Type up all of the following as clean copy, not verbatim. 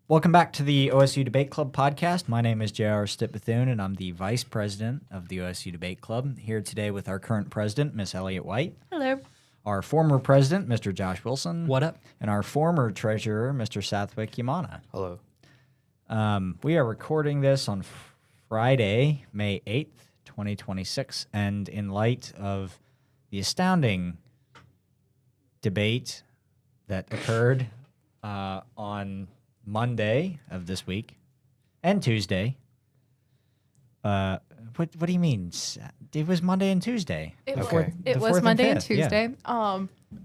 Welcome back to the OSU Debate Club podcast. My name is J.R. Stipp-Bethune, and I'm the vice president of the OSU Debate Club. Here today with our current president, Miss Elliot White. Hello. Our former president, Mr. Josh Wilson. What up? And our former treasurer, Mr. Sathwik Yamana. Hello. We are recording this on Friday, May 8th, 2026, and in light of the astounding debate that occurred on Monday of this week and Tuesday. What do you mean? It was Monday and Tuesday. It The was 4th and Monday and 5th, yeah. Tuesday.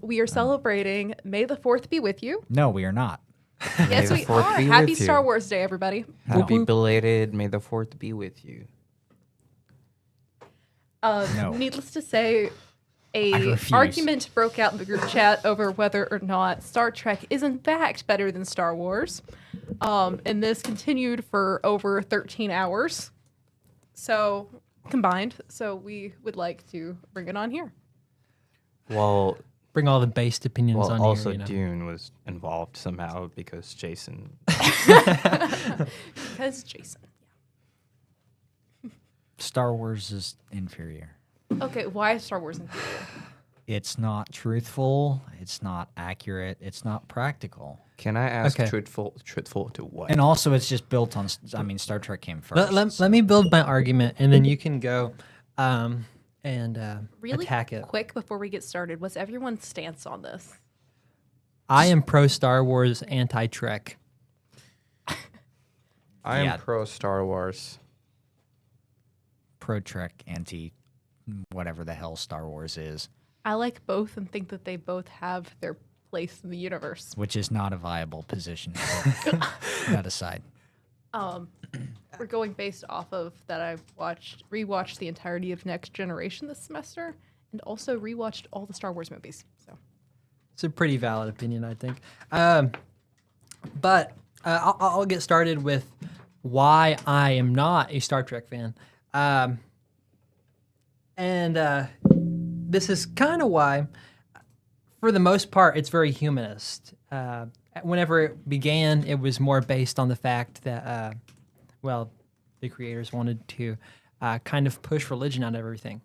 We are celebrating May the 4th be with you. No, we are not. Yes, the we 4th are. be Happy with you. Star Wars Day, everybody. Happy belated May the 4th be with you. No. Needless to say, I a refuse. argument broke out in the group chat over whether or not Star Trek is in fact better than Star Wars. And this continued for over 13 hours. So, combined. So, we would like to bring it on here. Well, Bring all the based opinions on also here. You know? Dune was involved somehow because Jason. Because Jason. Star Wars is inferior. Okay, why is Star Wars inferior? It's not truthful. It's not accurate. It's not practical. Can I ask Okay. truthful to what? And also, it's just built on. Star Trek came first. Let me build my argument, and then you can go and Really attack it. quick before we get started, what's everyone's stance on this? I am pro Star Wars, anti Trek. I am Yeah. pro Star Wars. Pro Trek, anti, whatever the hell Star Wars is, I like both and think that they both have their place in the universe. which is not a viable position. That aside. We're going based off of that I've rewatched the entirety of Next Generation this semester and also rewatched all the Star Wars movies. So It's a pretty valid opinion, I think. But I'll get started with why I am not a Star Trek fan. This is kind of why, for the most part, it's very humanist. Whenever it began, it was more based on the fact that, the creators wanted to kind of push religion out of everything.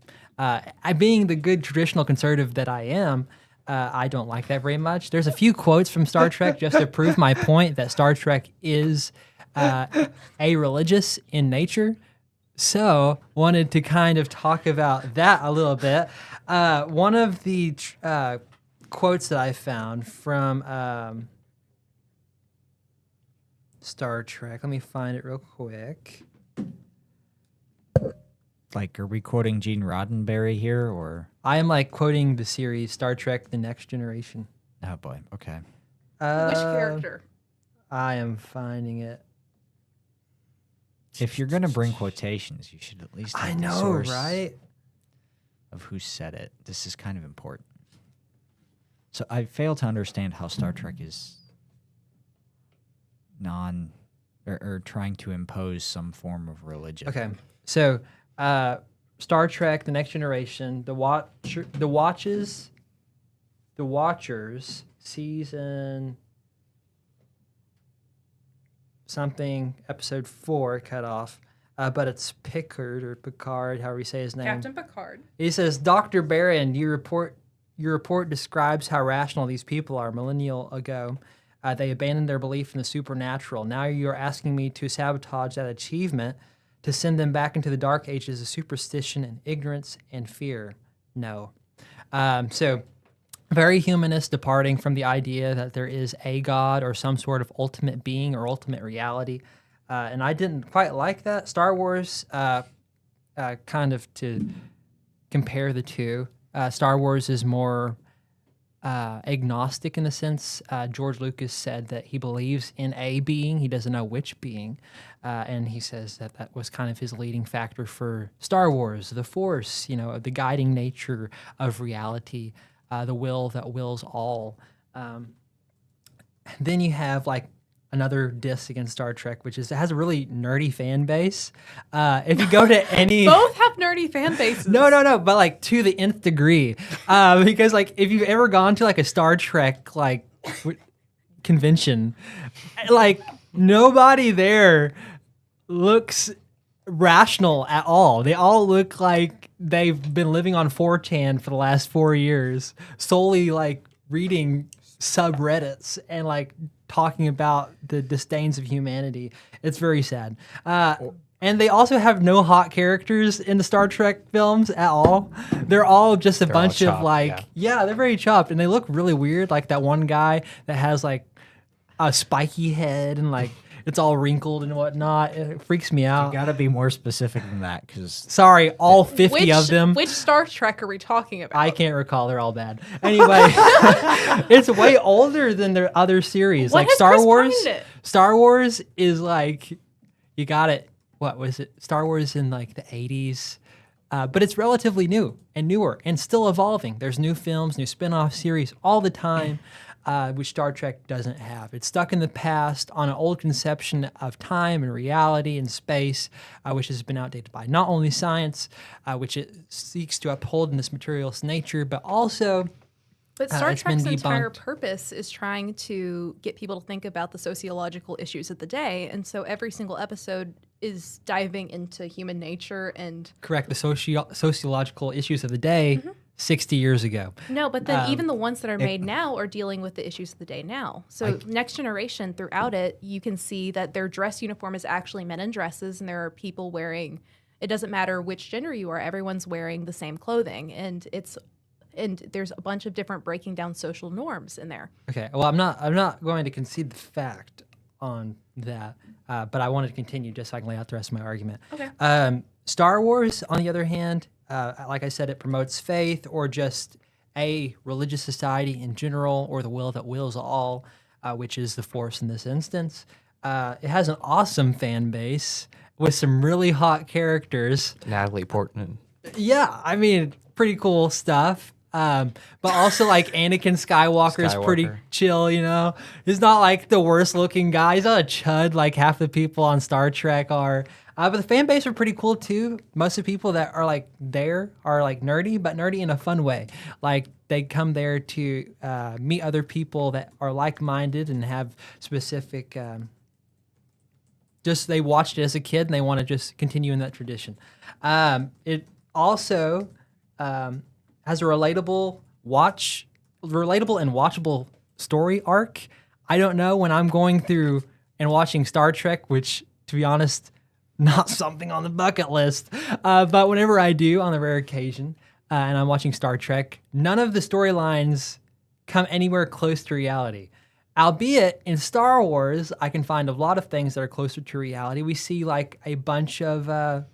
Being the good traditional conservative that I am, I don't like that very much. There's a few quotes from Star Trek just to prove my point that Star Trek is a-religious in nature. So, wanted to kind of talk about that a little bit. One of the quotes that I found from Star Trek, let me find it real quick. Like, are we quoting Gene Roddenberry here, or? I am quoting the series Star Trek: The Next Generation. Oh boy. Okay. which character? I am finding it. If you're gonna bring quotations, you should at least. I have the know, source right? Of who said it. This is kind of important. So I fail to understand how Star Trek is or trying to impose some form of religion. Okay, so Star Trek: The Next Generation, the Watchers, season something, episode 4 cut off, but it's Picard, however you say his name. Captain Picard. He says, Dr. Barron, your report describes how rational these people are. Millennial ago, they abandoned their belief in the supernatural. Now you're asking me to sabotage that achievement, to send them back into the dark ages of superstition and ignorance and fear. No. So very humanist, departing from the idea that there is a God or some sort of ultimate being or ultimate reality. And I didn't quite like that. Star Wars, kind of to compare the two, Star Wars is more agnostic in the sense. George Lucas said that he believes in a being, he doesn't know which being, and he says that that was kind of his leading factor for Star Wars, the Force, the guiding nature of reality, the will that wills all. Then you have another diss against Star Trek, which is it has a really nerdy fan base. If you go to any... Both have nerdy fan bases. No, but to the nth degree. Because if you've ever gone to a Star Trek convention, nobody there looks rational at all. They all look like they've been living on 4chan for the last 4 years, solely like reading subreddits and like talking about the disdains of humanity. It's very sad. And they also have no hot characters in the Star Trek films at all. They're all just a bunch of chopped, like, yeah, they're very chopped and they look really weird. Like that one guy that has like a spiky head and like it's all wrinkled and whatnot. It freaks me You out. got to be more specific than that, because Sorry, all 50 of them. Which Star Trek are we talking about? I can't recall. They're all bad. Anyway, it's way older than their other series. What like has Star Chris Wars. Pine in it? Star Wars is like, you got it. What was it? Star Wars in like the 80s. But it's relatively new and newer and still evolving. There's new films, new spin-off series all the time, which Star Trek doesn't have. It's stuck in the past on an old conception of time and reality and space, which has been outdated by not only science, which it seeks to uphold in this materialist nature, but also But Star it's been Trek's entire debunked. purpose is trying to get people to think about the sociological issues of the day. And so every single episode is diving into human nature and correct the sociological issues of the day 60 years ago. no, but then even the ones that are made now are dealing with the issues of the day now. So Next Generation, throughout it, you can see that their dress uniform is actually men in dresses, and there are people wearing. It doesn't matter which gender you are; everyone's wearing the same clothing, and there's a bunch of different breaking down social norms in there. Okay. Well, I'm not going to concede the fact on that, but I wanted to continue just so I can lay out the rest of my argument. Okay. Star Wars, on the other hand, like I said, it promotes faith or just a religious society in general, or the will that wills all, which is the Force in this instance. It has an awesome fan base with some really hot characters. Natalie Portman. Yeah, I mean, pretty cool stuff. But also like Anakin Skywalker's pretty Skywalker. chill, you know? He's not like the worst looking guy. He's not a chud like half the people on Star Trek are. But the fan base are pretty cool too. Most of the people that are like there are like nerdy, but nerdy in a fun way. Like they come there to meet other people that are like-minded and have specific just they watched it as a kid and they want to just continue in that tradition. It also has a relatable and watchable story arc. I don't know, when I'm going through and watching Star Trek, which to be honest, not something on the bucket list, but whenever I do on the rare occasion, and I'm watching Star Trek, none of the storylines come anywhere close to reality. Albeit in Star Wars, I can find a lot of things that are closer to reality. We see like a bunch of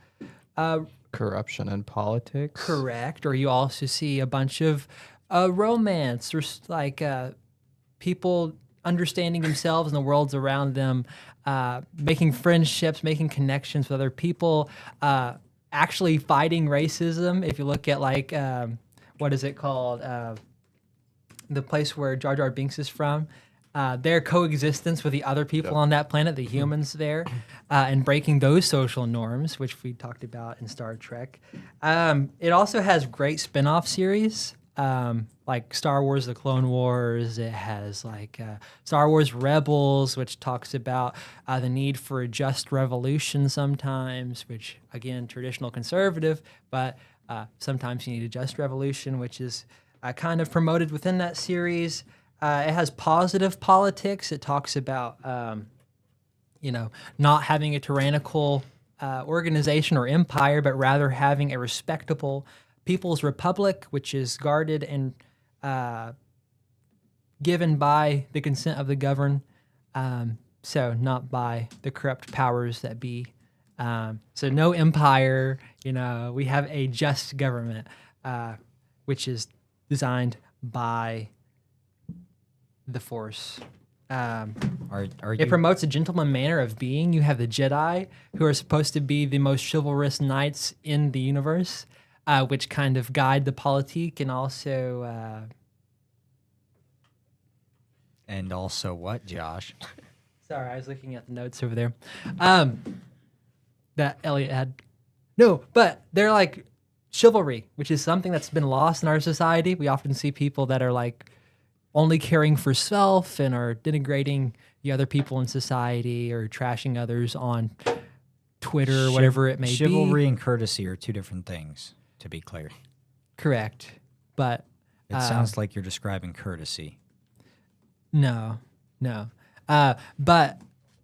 Corruption and politics. correct, or you also see a bunch of romance, or like people understanding themselves and the worlds around them, making friendships, making connections with other people, actually fighting racism. If you look at like what is it called, the place where Jar Jar Binks is from. Their coexistence with the other people on that planet, the humans there, and breaking those social norms, which we talked about in Star Trek. It also has great spin-off series, like Star Wars: The Clone Wars. It has like Star Wars Rebels, which talks about the need for a just revolution sometimes, which, again, traditional conservative, but sometimes you need a just revolution, which is kind of promoted within that series. It has positive politics. It talks about, not having a tyrannical organization or empire, but rather having a respectable people's republic, which is guarded and given by the consent of the governed, so not by the corrupt powers that be. So no empire. We have a just government, which is designed by the Force. Are It you promotes a gentleman manner of being. You have the Jedi, who are supposed to be the most chivalrous knights in the universe, which kind of guide the politique and also. and also what, Josh? Sorry, I was looking at the notes over there. That Elliot had. No, but they're like chivalry, which is something that's been lost in our society. We often see people that are like only caring for self and are denigrating the other people in society or trashing others on Twitter or whatever it may Chivalry be. and courtesy are two different things, to be clear. Correct. But It sounds like you're describing courtesy. no. But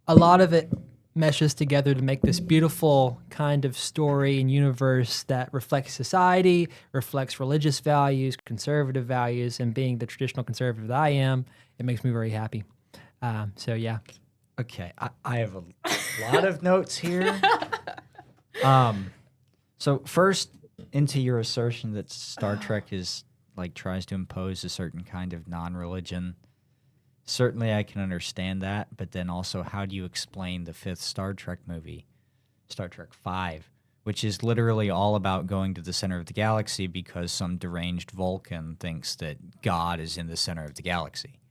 a lot of it meshes together to make this beautiful kind of story and universe that reflects society, reflects religious values, conservative values, and being the traditional conservative that I am, it makes me very happy. So yeah. Okay, I have a lot of notes here. So first, into your assertion that Star Trek is like tries to impose a certain kind of non-religion. Certainly, I can understand that, but then also, how do you explain the fifth Star Trek movie, Star Trek V, which is literally all about going to the center of the galaxy because some deranged Vulcan thinks that God is in the center of the galaxy?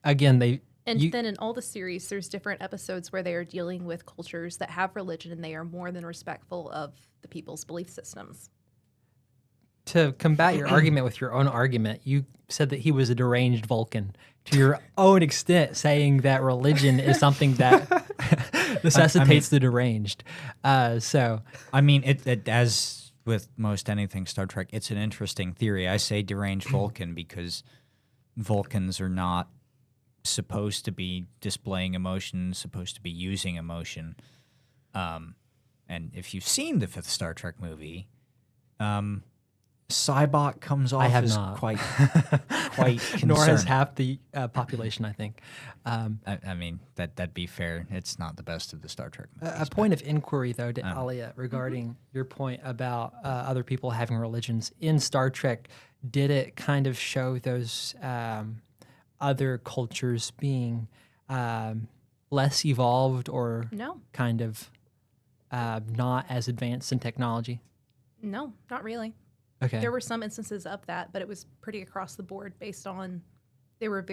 Again, Then in all the series, there's different episodes where they are dealing with cultures that have religion and they are more than respectful of the people's belief systems. to combat your argument with your own argument, you said that he was a deranged Vulcan to your own extent, saying that religion is something that necessitates the deranged. So, I mean, it as with most anything Star Trek, it's an interesting theory. I say deranged Vulcan because Vulcans are not supposed to be displaying emotion, supposed to be using emotion. And if you've seen the fifth Star Trek movie, Cybok comes off have as not. quite concerned. nor has half the population, I think. I mean, that'd be fair. It's not the best of the Star Trek movies. A point of inquiry, though, to Elliot regarding your point about other people having religions in Star Trek. Did it kind of show those other cultures being less evolved or No, kind of not as advanced in technology? no, not really. Okay. There were some instances of that, but it was pretty across the board based on they were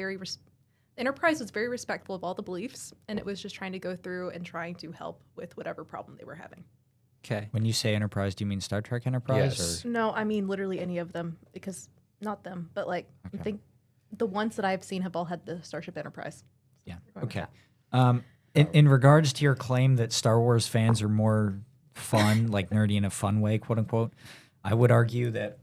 Enterprise was very respectful of all the beliefs, and it was just trying to go through and trying to help with whatever problem they were having. Okay. When you say Enterprise, do you mean Star Trek Enterprise? Yes. Or? No, I mean literally any of them, because not them, but like I think the ones that I've seen have all had the Starship Enterprise. Yeah. Okay. In regards to your claim that Star Wars fans are more fun, like nerdy in a fun way, quote unquote, I would argue that,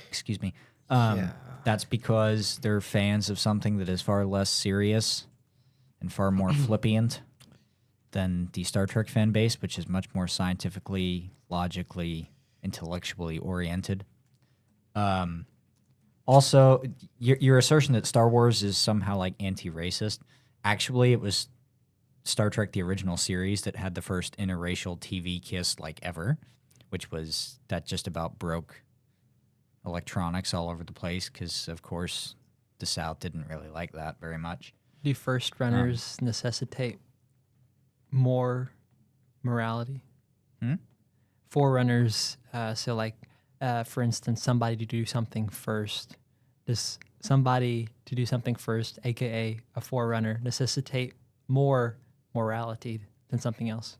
excuse me, that's because they're fans of something that is far less serious and far more flippant than the Star Trek fan base, which is much more scientifically, logically, intellectually oriented. Also, your assertion that Star Wars is somehow like anti-racist, actually it was Star Trek, the original series, that had the first interracial TV kiss like ever, which was that just about broke electronics all over the place because, of course, the South didn't really like that very much. Do first runners necessitate more morality? Forerunners, so like, for instance, somebody to do something first. Does somebody to do something first, aka a forerunner, necessitate more morality than something else?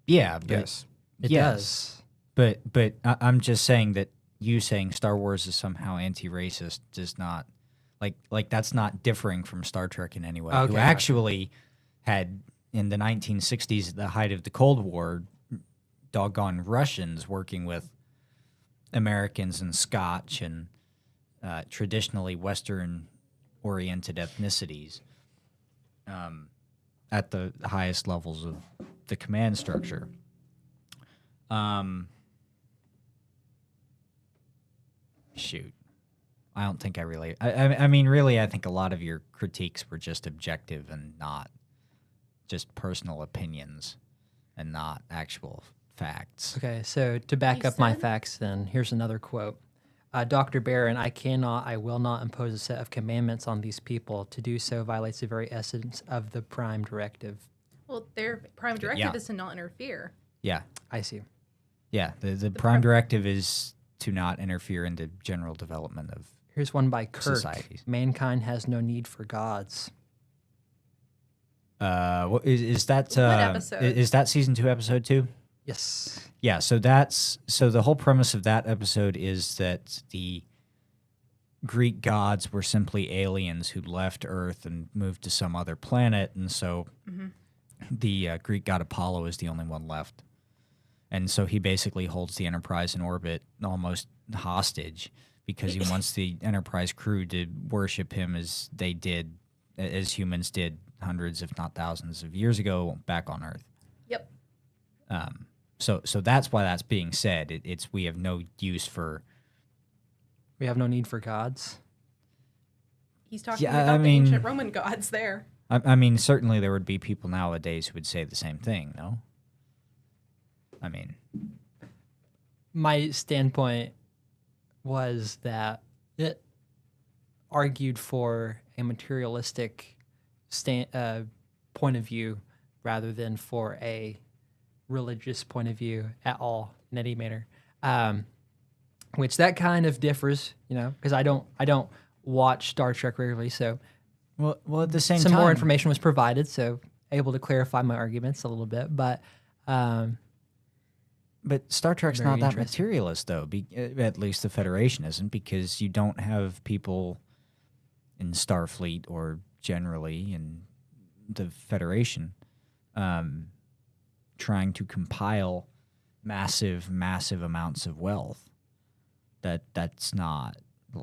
Yeah, but Yes. It yes. But I'm just saying that you saying Star Wars is somehow anti-racist does not, like that's not differing from Star Trek in any way. Okay, Who actually had, in the 1960s, at the height of the Cold War, doggone Russians working with Americans and Scotch and traditionally Western-oriented ethnicities at the highest levels of the command structure. Shoot. I don't think I really... I mean, really, I think a lot of your critiques were just objective and not just personal opinions and not actual facts. Okay, so to back You up my said- facts, then here's another quote. Dr. Barron, I will not impose a set of commandments on these people. To do so violates the very essence of the Prime Directive. Well, their prime directive is to not interfere. Yeah. I see. Yeah. The prime directive is to not interfere in the general development of... Here's one by Kirk. Societies. Mankind has no need for gods. Is that... What episode? Is that season 2, episode 2? Yes. Yeah, so the whole premise of that episode is that the Greek gods were simply aliens who left Earth and moved to some other planet, and so the Greek god Apollo is the only one left. And so he basically holds the Enterprise in orbit almost hostage because he wants the Enterprise crew to worship him as they did, as humans did hundreds, if not thousands of years ago back on Earth. Yep. So that's why that's being said. It's we have no use for. We have no need for gods. He's talking Yeah, about I the mean- ancient Roman gods there. I mean, certainly there would be people nowadays who would say the same thing. No. I mean, My standpoint was that it argued for a materialistic point of view rather than for a religious point of view at all in any manner. Which that kind of differs, because I don't watch Star Trek regularly, so well, at the same some time, more information was provided, so able to clarify my arguments a little bit, but. But Star Trek's Very not that interesting. materialist, though. At least the Federation isn't, because you don't have people in Starfleet or generally in the Federation trying to compile massive amounts of wealth. That's not,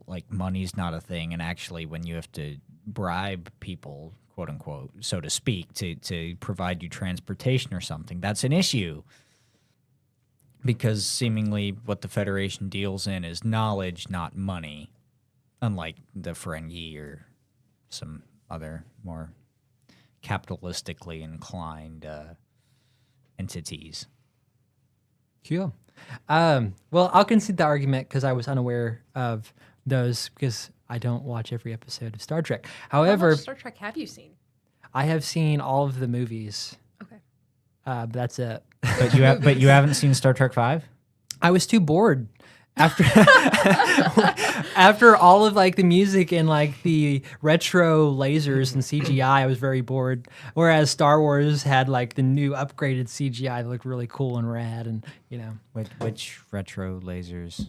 like, money's not a thing. And actually, when you have to bribe people, quote unquote, so to speak, to provide you transportation or something, that's an issue. Because seemingly what the Federation deals in is knowledge, not money, unlike the Ferengi or some other more capitalistically inclined entities. Cool. Well, I'll concede the argument because I was unaware of those because I don't watch every episode of Star Trek. How However, much Star Trek have you seen? I have seen all of the movies. Okay. But that's it. But you haven't seen Star Trek V? I was too bored after after all of like the music and like the retro lasers and CGI. I was very bored. Whereas Star Wars had like the new upgraded CGI that looked really cool and rad, and Which retro lasers?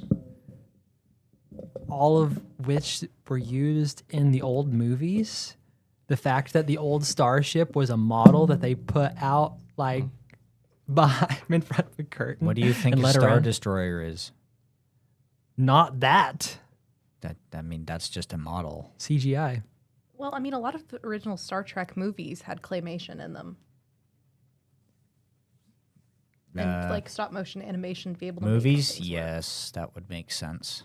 all of which were used in the old movies. The fact that the old starship was a model that they put out like behind in front of a curtain. What do you think and a let Star around. Destroyer is? Not that That's just a model. CGI. Well, I mean, a lot of the original Star Trek movies had claymation in them. And like stop motion animation to be able to make Movies, things work. yes, that would make sense.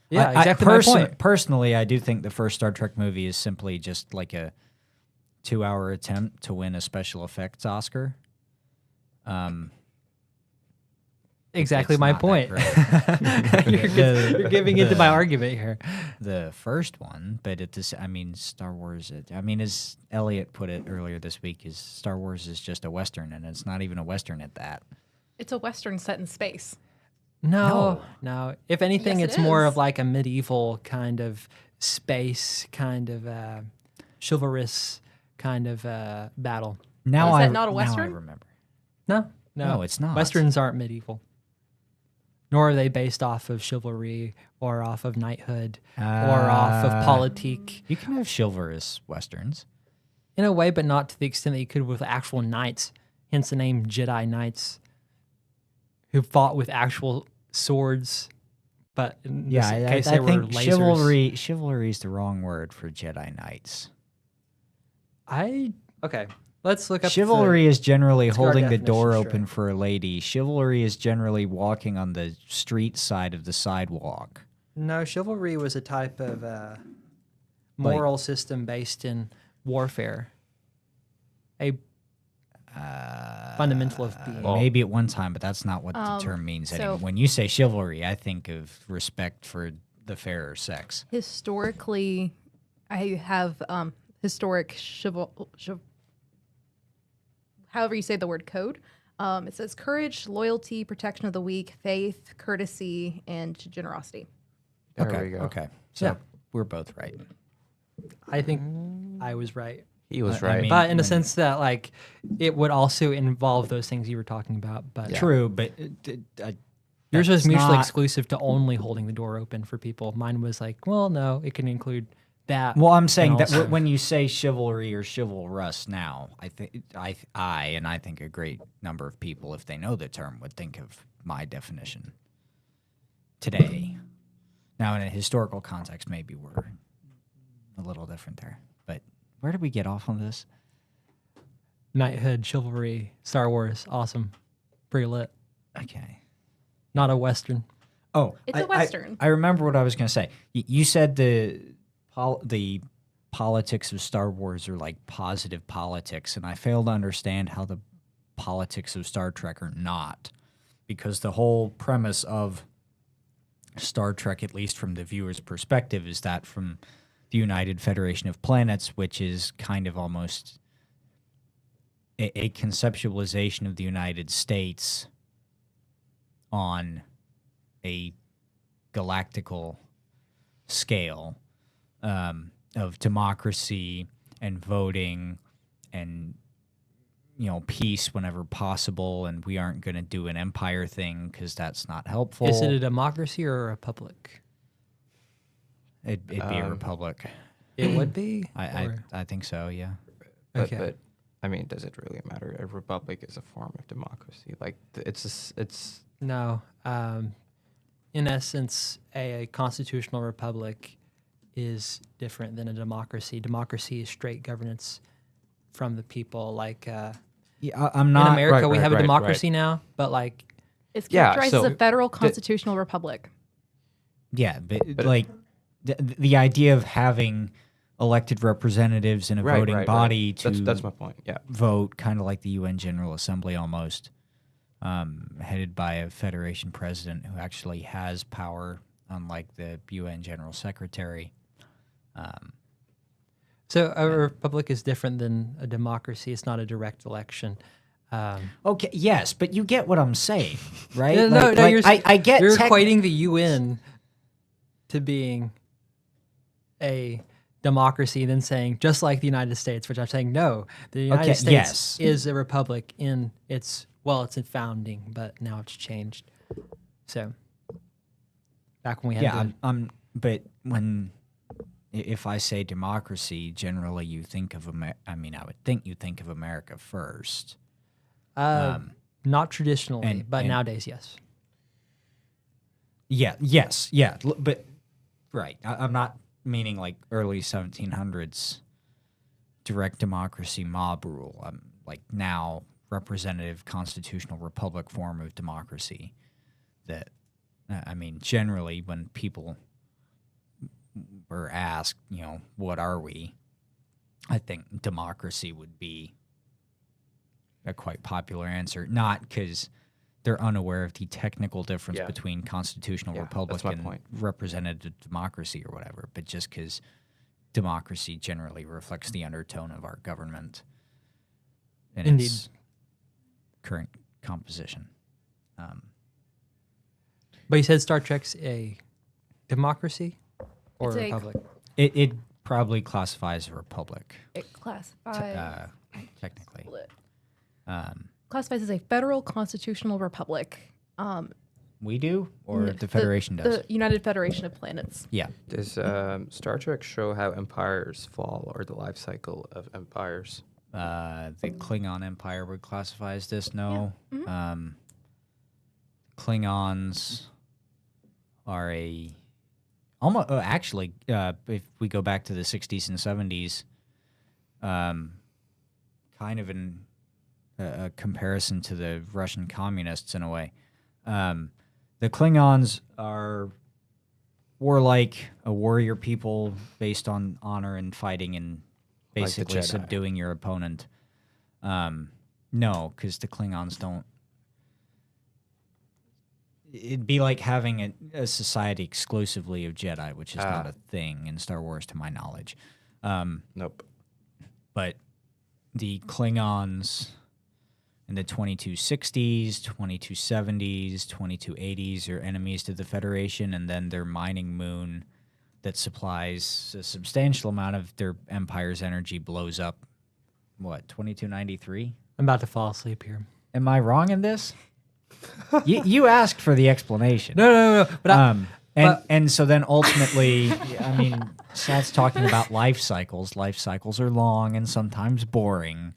Yeah, exactly my point. Personally, I do think the first Star Trek movie is simply just like a 2-hour attempt to win a special effects Oscar. Exactly it's my not that point. great. You're giving into my argument here. The first one, but Star Wars. As Elliot put it earlier this week, is Star Wars is just a Western, and it's not even a Western at that. It's a Western set in space. No. If anything, Yes, it's it more is. of like a medieval kind of space, kind of chivalrous kind of battle. Now Is that I not a now I Western? remember. No, it's not. Westerns aren't medieval. Nor are they based off of chivalry or off of knighthood or off of politique. You can have chivalrous westerns. In a way, but not to the extent that you could with actual knights. Hence the name Jedi Knights, who fought with actual swords. But in this case, I they were think lasers. chivalry is the wrong word for Jedi Knights. Okay. Let's look up Chivalry is generally let's go our holding the door definitions open straight. for a lady. Chivalry is generally walking on the street side of the sidewalk. No, chivalry was a type of moral system based in warfare. A fundamental of being. Maybe at one time, but that's not what the term means anymore. When you say chivalry, I think of respect for the fairer sex. Historically, I have historic however you say the word code. It says courage, loyalty, protection of the weak, faith, courtesy, and generosity. There we go. Okay. So Yeah. we're both right. I think I was right. He was I right. mean- But in the sense that, like, it would also involve those things you were talking about. But True, but Yours was That's mutually not- exclusive to only holding the door open for people. Mine was like, well, no, it can include that. Well, I'm saying and that also- when you say chivalry or chivalrous now, I think I think a great number of people, if they know the term, would think of my definition today. Now, in a historical context, maybe we're a little different there. But where did we get off on this? Knighthood, chivalry, Star Wars, awesome, pretty lit. Okay. Not a Western. Oh, It's a Western. I remember what I was going to say. You said the politics of Star Wars are like positive politics, and I fail to understand how the politics of Star Trek are not, because the whole premise of Star Trek, at least from the viewer's perspective, is that from the United Federation of Planets, which is kind of almost a conceptualization of the United States on a galactical scale, of democracy and voting and, you know, peace whenever possible, and we aren't going to do an empire thing because that's not helpful. Is it a democracy or a republic? It'd be a republic. It would be. I think so, yeah. Okay. But I mean, does it really matter? A republic is a form of democracy. Like it's No. In essence, a constitutional republic is different than a democracy. Democracy is straight governance from the people. Like Yeah, I'm in not. America, we right, have a right, democracy now, but like It's Yeah, characterized so as a federal constitutional republic. Yeah, but like the idea of having elected representatives in a right, voting right, body right. to That's my point. Yeah. vote, kind of like the UN General Assembly almost, headed by a federation president who actually has power, unlike the UN General Secretary. so a republic is different than a democracy. It's not a direct election. Okay, yes, but you get what I'm saying, right? No, Like- no, like, you're, I get you're tech- equating the UN to being a democracy, then saying just like the United States, which I'm saying no. The United Okay, States yes. is a republic in its it's in founding, but now it's changed. So back when we had Yeah, but if I say democracy, generally you think of I would think you think of America first. not traditionally, and- but and- nowadays, yes. Yeah. Yes. Yeah. But right. I'm not meaning like early 1700s direct democracy mob rule. I'm like now representative constitutional republic form of democracy. That generally when people were asked, you know, what are we? I think democracy would be a quite popular answer. Not because they're unaware of the technical difference Yeah. between constitutional Yeah, republic that's my and point. representative democracy or whatever, but just because democracy generally reflects the undertone of our government in Indeed. its current composition. But you said Star Trek's a democracy or It's a a- republic? It probably classifies a republic, It classifies technically. split. Um, Classifies as a federal constitutional republic. we do, or N- the Federation does? The United Federation of Planets. Yeah. Does Star Trek show how empires fall or the life cycle of empires? The Klingon Empire would classify as this. No. Mhm. Klingons are almost actually. If we go back to the 60s and 70s, kind of in a comparison to the Russian communists in a way. The Klingons are warlike, a warrior people based on honor and fighting and Like the basically Jedi. subduing your opponent. No, because the Klingons don't. It'd be like having a society exclusively of Jedi, which is not a thing in Star Wars, to my knowledge. Nope. But the Klingons in the 2260s, 2270s, 2280s are enemies to the Federation, and then their mining moon that supplies a substantial amount of their empire's energy blows up, 2293? I'm about to fall asleep here. Am I wrong in this? You asked for the explanation. No. But And so then ultimately, I mean, Seth's talking about life cycles. Life cycles are long and sometimes boring.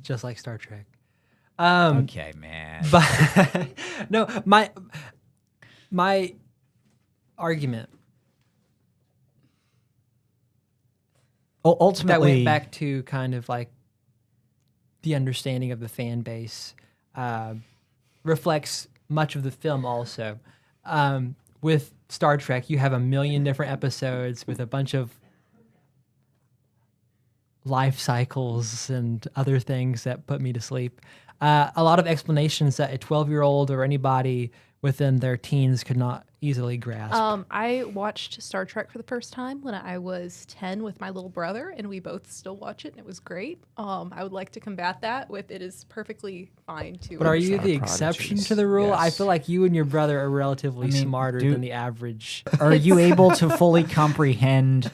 just like Star Trek. Okay, man. But no, my argument that Ultimately, went back to kind of like the understanding of the fan base reflects much of the film also. With Star Trek, you have a million different episodes with a bunch of life cycles and other things that put me to sleep. A lot of explanations that a 12-year-old or anybody within their teens could not easily grasp. I watched Star Trek for the first time when I was 10 with my little brother, and we both still watch it, and it was great. I would like to combat that with it is perfectly fine to. But are you Star the exception prodigies, to the rule? I yes. feel like you and your brother are relatively I mean, smarter do- than the average. are you able to fully comprehend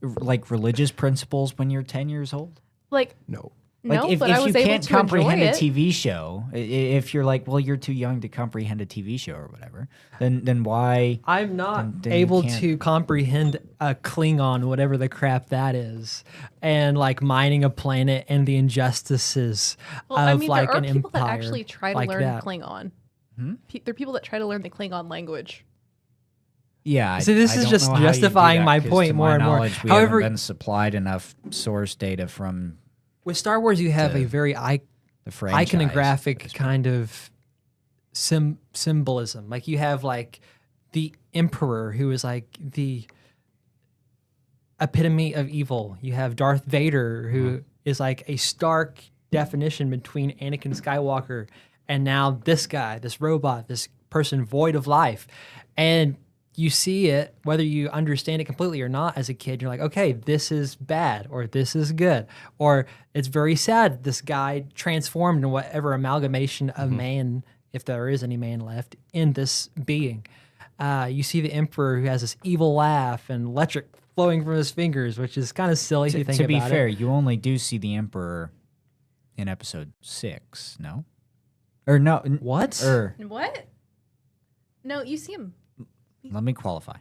like religious principles when you're 10 years old? like No. Like no, if but I you was able can't to comprehend enjoy a it. TV show, if you're like, well, you're too young to comprehend a TV show or whatever, then then I'm not then you able can't- to comprehend a Klingon, whatever the crap that is, and like mining a planet and the injustices Well, of I mean, like there are an people empire that actually try to like learn that. Klingon. Hmm? There are people that try to learn the Klingon language. Yeah. So this I is don't just know how you do justifying that, my 'cause point to more my and more. knowledge, we However- haven't been supplied enough source data from With Star Wars, you have To a very the franchise. iconographic kind of symbolism. Like you have like the Emperor, who is like the epitome of evil. You have Darth Vader, who is like a stark definition between Anakin Skywalker and now this guy, this robot, this person void of life. And you see it, whether you understand it completely or not as a kid, you're like, okay, this is bad, or this is good, or it's very sad this guy transformed in whatever amalgamation of man, if there is any man left, in this being. You see the Emperor, who has this evil laugh and electric flowing from his fingers, which is kind of silly if you think To be about fair, it. you only do see the Emperor in episode 6, no? Or no? What? What? No, you see him. Let me qualify.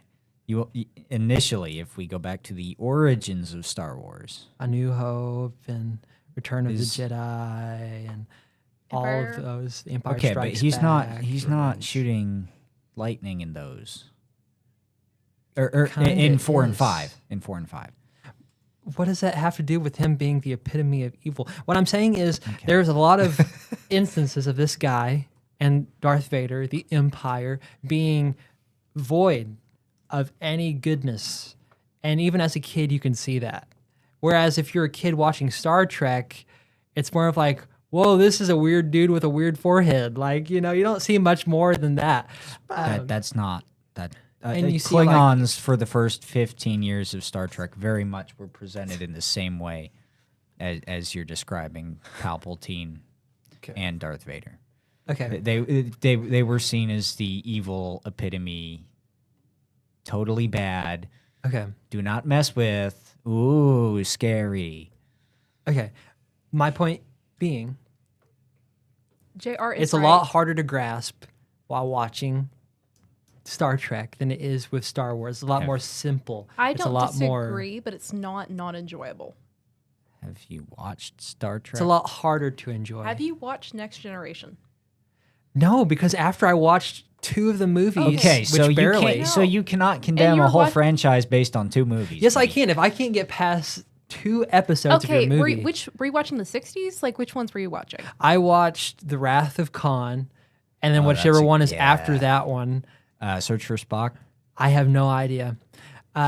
You initially, if we go back to the origins of Star Wars, A New Hope and Return of Is- the Jedi and all Empire. of those. The Empire okay, but Strikes he's not Back. not shooting lightning in those. Or Kinda in 4 and is. 5. In 4 and 5. What does that have to do with him being the epitome of evil? What I'm saying is there's a lot of instances of this guy and Darth Vader, the Empire, being void of any goodness. And even as a kid, you can see that. Whereas if you're a kid watching Star Trek, it's more of like, whoa, this is a weird dude with a weird forehead. Like, you don't see much more than that. That's not that. and you see, like- Klingons for the first 15 years of Star Trek very much were presented in the same way as you're describing Palpatine and Darth Vader. Okay. They were seen as the evil epitome, totally bad. Okay. Do not mess with. Ooh, scary. Okay. My point being, JR is it's a right. lot harder to grasp while watching Star Trek than it is with Star Wars. It's a lot Yeah. more simple. I It's don't a lot disagree, more. but it's not enjoyable. Have you watched Star Trek? It's a lot harder to enjoy. Have you watched Next Generation? No, because after I watched 2 of the movies, Okay, which so you barely. can't. So you cannot condemn you're a whole watch- franchise based on 2 movies. Yes, I buddy. can. If I can't get past 2 episodes Okay, of your were movie, you watching the 60s? Like, which ones were you watching? I watched The Wrath of Khan, and then Oh, whichever that's a- one is after yeah. that one, Search for Spock. I have no idea.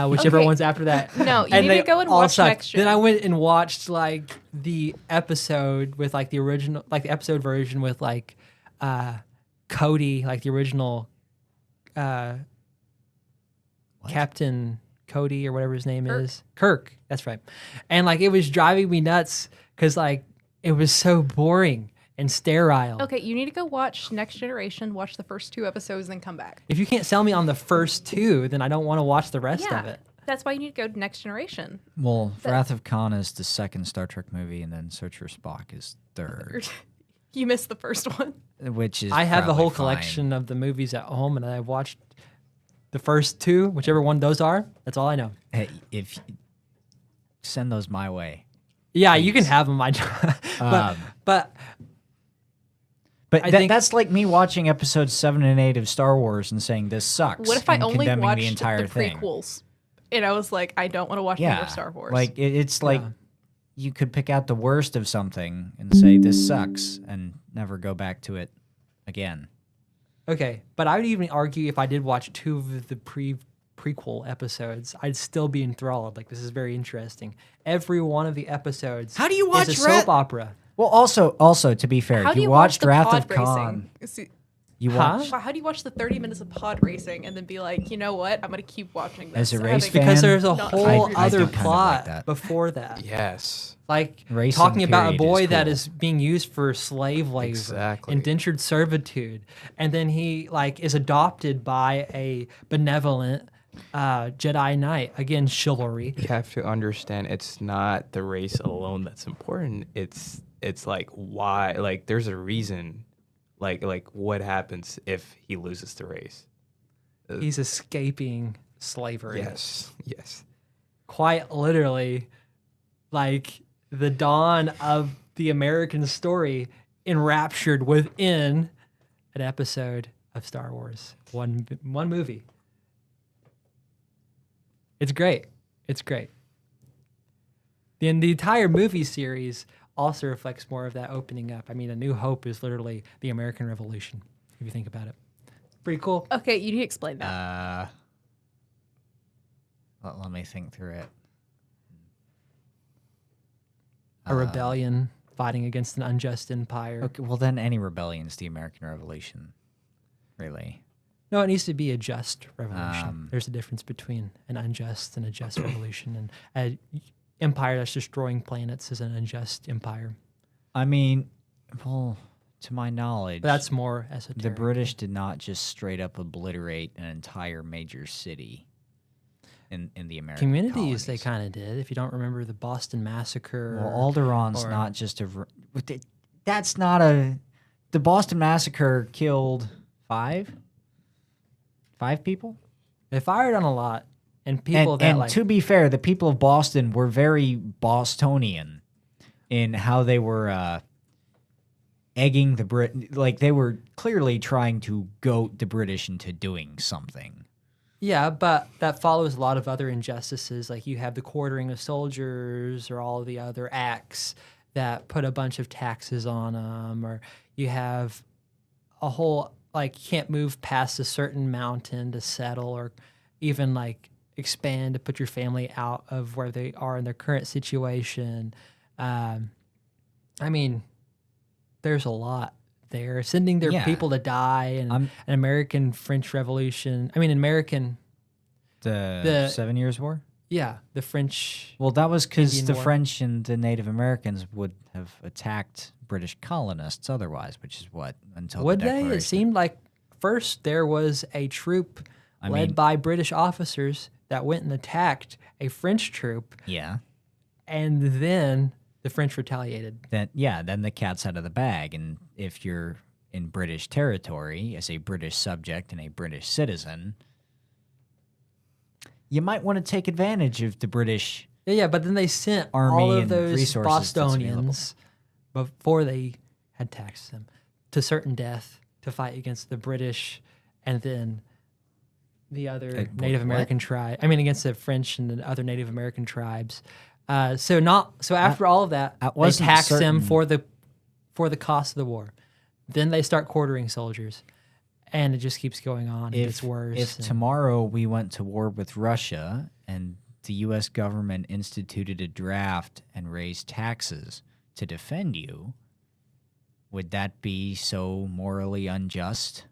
Whichever Okay. one's after that. No, you And need they to go and all watch suck. Next Then Gen. I went and watched like the episode with like the original, like the episode version with like Cody, like the original Captain Cody or whatever his name Kirk. is. Kirk, that's right. And like it was driving me nuts because like it was so boring and sterile. Okay, you need to go watch Next Generation, watch the first 2 episodes, then come back. If you can't sell me on the first 2, then I don't want to watch the rest of it. That's why you need to go to Next Generation. Well, Wrath of Khan is the second Star Trek movie, and then Search for Spock is third. You missed the first one. which is I have the probably whole fine. collection of the movies at home, and I've watched the first two, whichever one those are. That's all I know. Hey, if send those my way. Yeah, you can Please. have them. Um, But But I think- that's like me watching episodes 7 and 8 of Star Wars and saying this sucks. What if I and only condemning watched the entire thing. prequels? And I was like, I don't want to watch Yeah, more Star Wars. like it's like Yeah. you could pick out the worst of something and say this sucks and never go back to it again. okay, but I would even argue if I did watch two of the prequel episodes, I'd still be enthralled. Like, this is very interesting. Every one of the episodes How do you is watch a soap opera. Well, also to be fair, how do you you watch watched the Wrath pod of Khan. racing? See, You Huh? watched how do you watch the 30 minutes of pod racing and then be like, you know what? I'm going to keep watching this. As a race having- fan, Because there's a Not whole I do other kind of like plot that. before that. Yes. Like Racing talking about a period boy is that cool. is being used for slave labor, Exactly. indentured servitude, and then he like is adopted by a benevolent Jedi Knight. Again, chivalry. You have to understand it's not the race alone that's important. It's like why, like there's a reason, like what happens if he loses the race. He's escaping slavery. Yes. Yes. Quite literally, like the dawn of the American story enraptured within an episode of Star Wars. One movie. It's great. It's great. Then the entire movie series also reflects more of that opening up. I mean, A New Hope is literally the American Revolution, if you think about it. Pretty cool. Okay, you need to explain that. let me think through it. A rebellion fighting against an unjust empire. Okay, well then any rebellion's the American Revolution, really. No, it needs to be a just revolution. Um, There's a difference between an unjust and a just revolution, and an empire that's destroying planets is an unjust empire. I mean, well, to my knowledge, But that's more the esoteric. British did not just straight up obliterate an entire major city in the American Communities, they colonies. kind of did. If you don't remember the Boston Massacre. Well, Alderon's or- not just a. That's not a. The Boston Massacre killed five people. They fired on a lot. And people And, that and like. to be fair, the people of Boston were very Bostonian in how they were egging the Brit. Like they were clearly trying to goat the British into doing something. Yeah, but that follows a lot of other injustices. Like you have the quartering of soldiers or all the other acts that put a bunch of taxes on them, or you have a whole, like, you can't move past a certain mountain to settle, or even like expand to put your family out of where they are in their current situation. I mean, there's a lot there. Sending their Yeah. people to die and I'm- an American French Revolution. I mean, American. The 7 Years War. Yeah, the French. Well, that was because Indian the War. French and the Native Americans would have attacked British colonists otherwise, which is what until Would the they? It Declaration. seemed like first there was a troop I led mean- by British officers that went and attacked a French troop, Yeah. and then the French retaliated. Then the cat's out of the bag, and if you're in British territory as a British subject and a British citizen, you might want to take advantage of the British. Yeah, but then they sent Army all of and those resources that's Bostonians before they had taxed them to certain death to fight against the British, and then the other Native what? American tribe. I mean, against the French and the other Native American tribes. So after all of that, I they wasn't tax them certain. for the cost of the war. Then they start quartering soldiers, and it just keeps going on. It gets worse. If and- tomorrow we went to war with Russia and the U.S. government instituted a draft and raised taxes to defend you, would that be so morally unjust?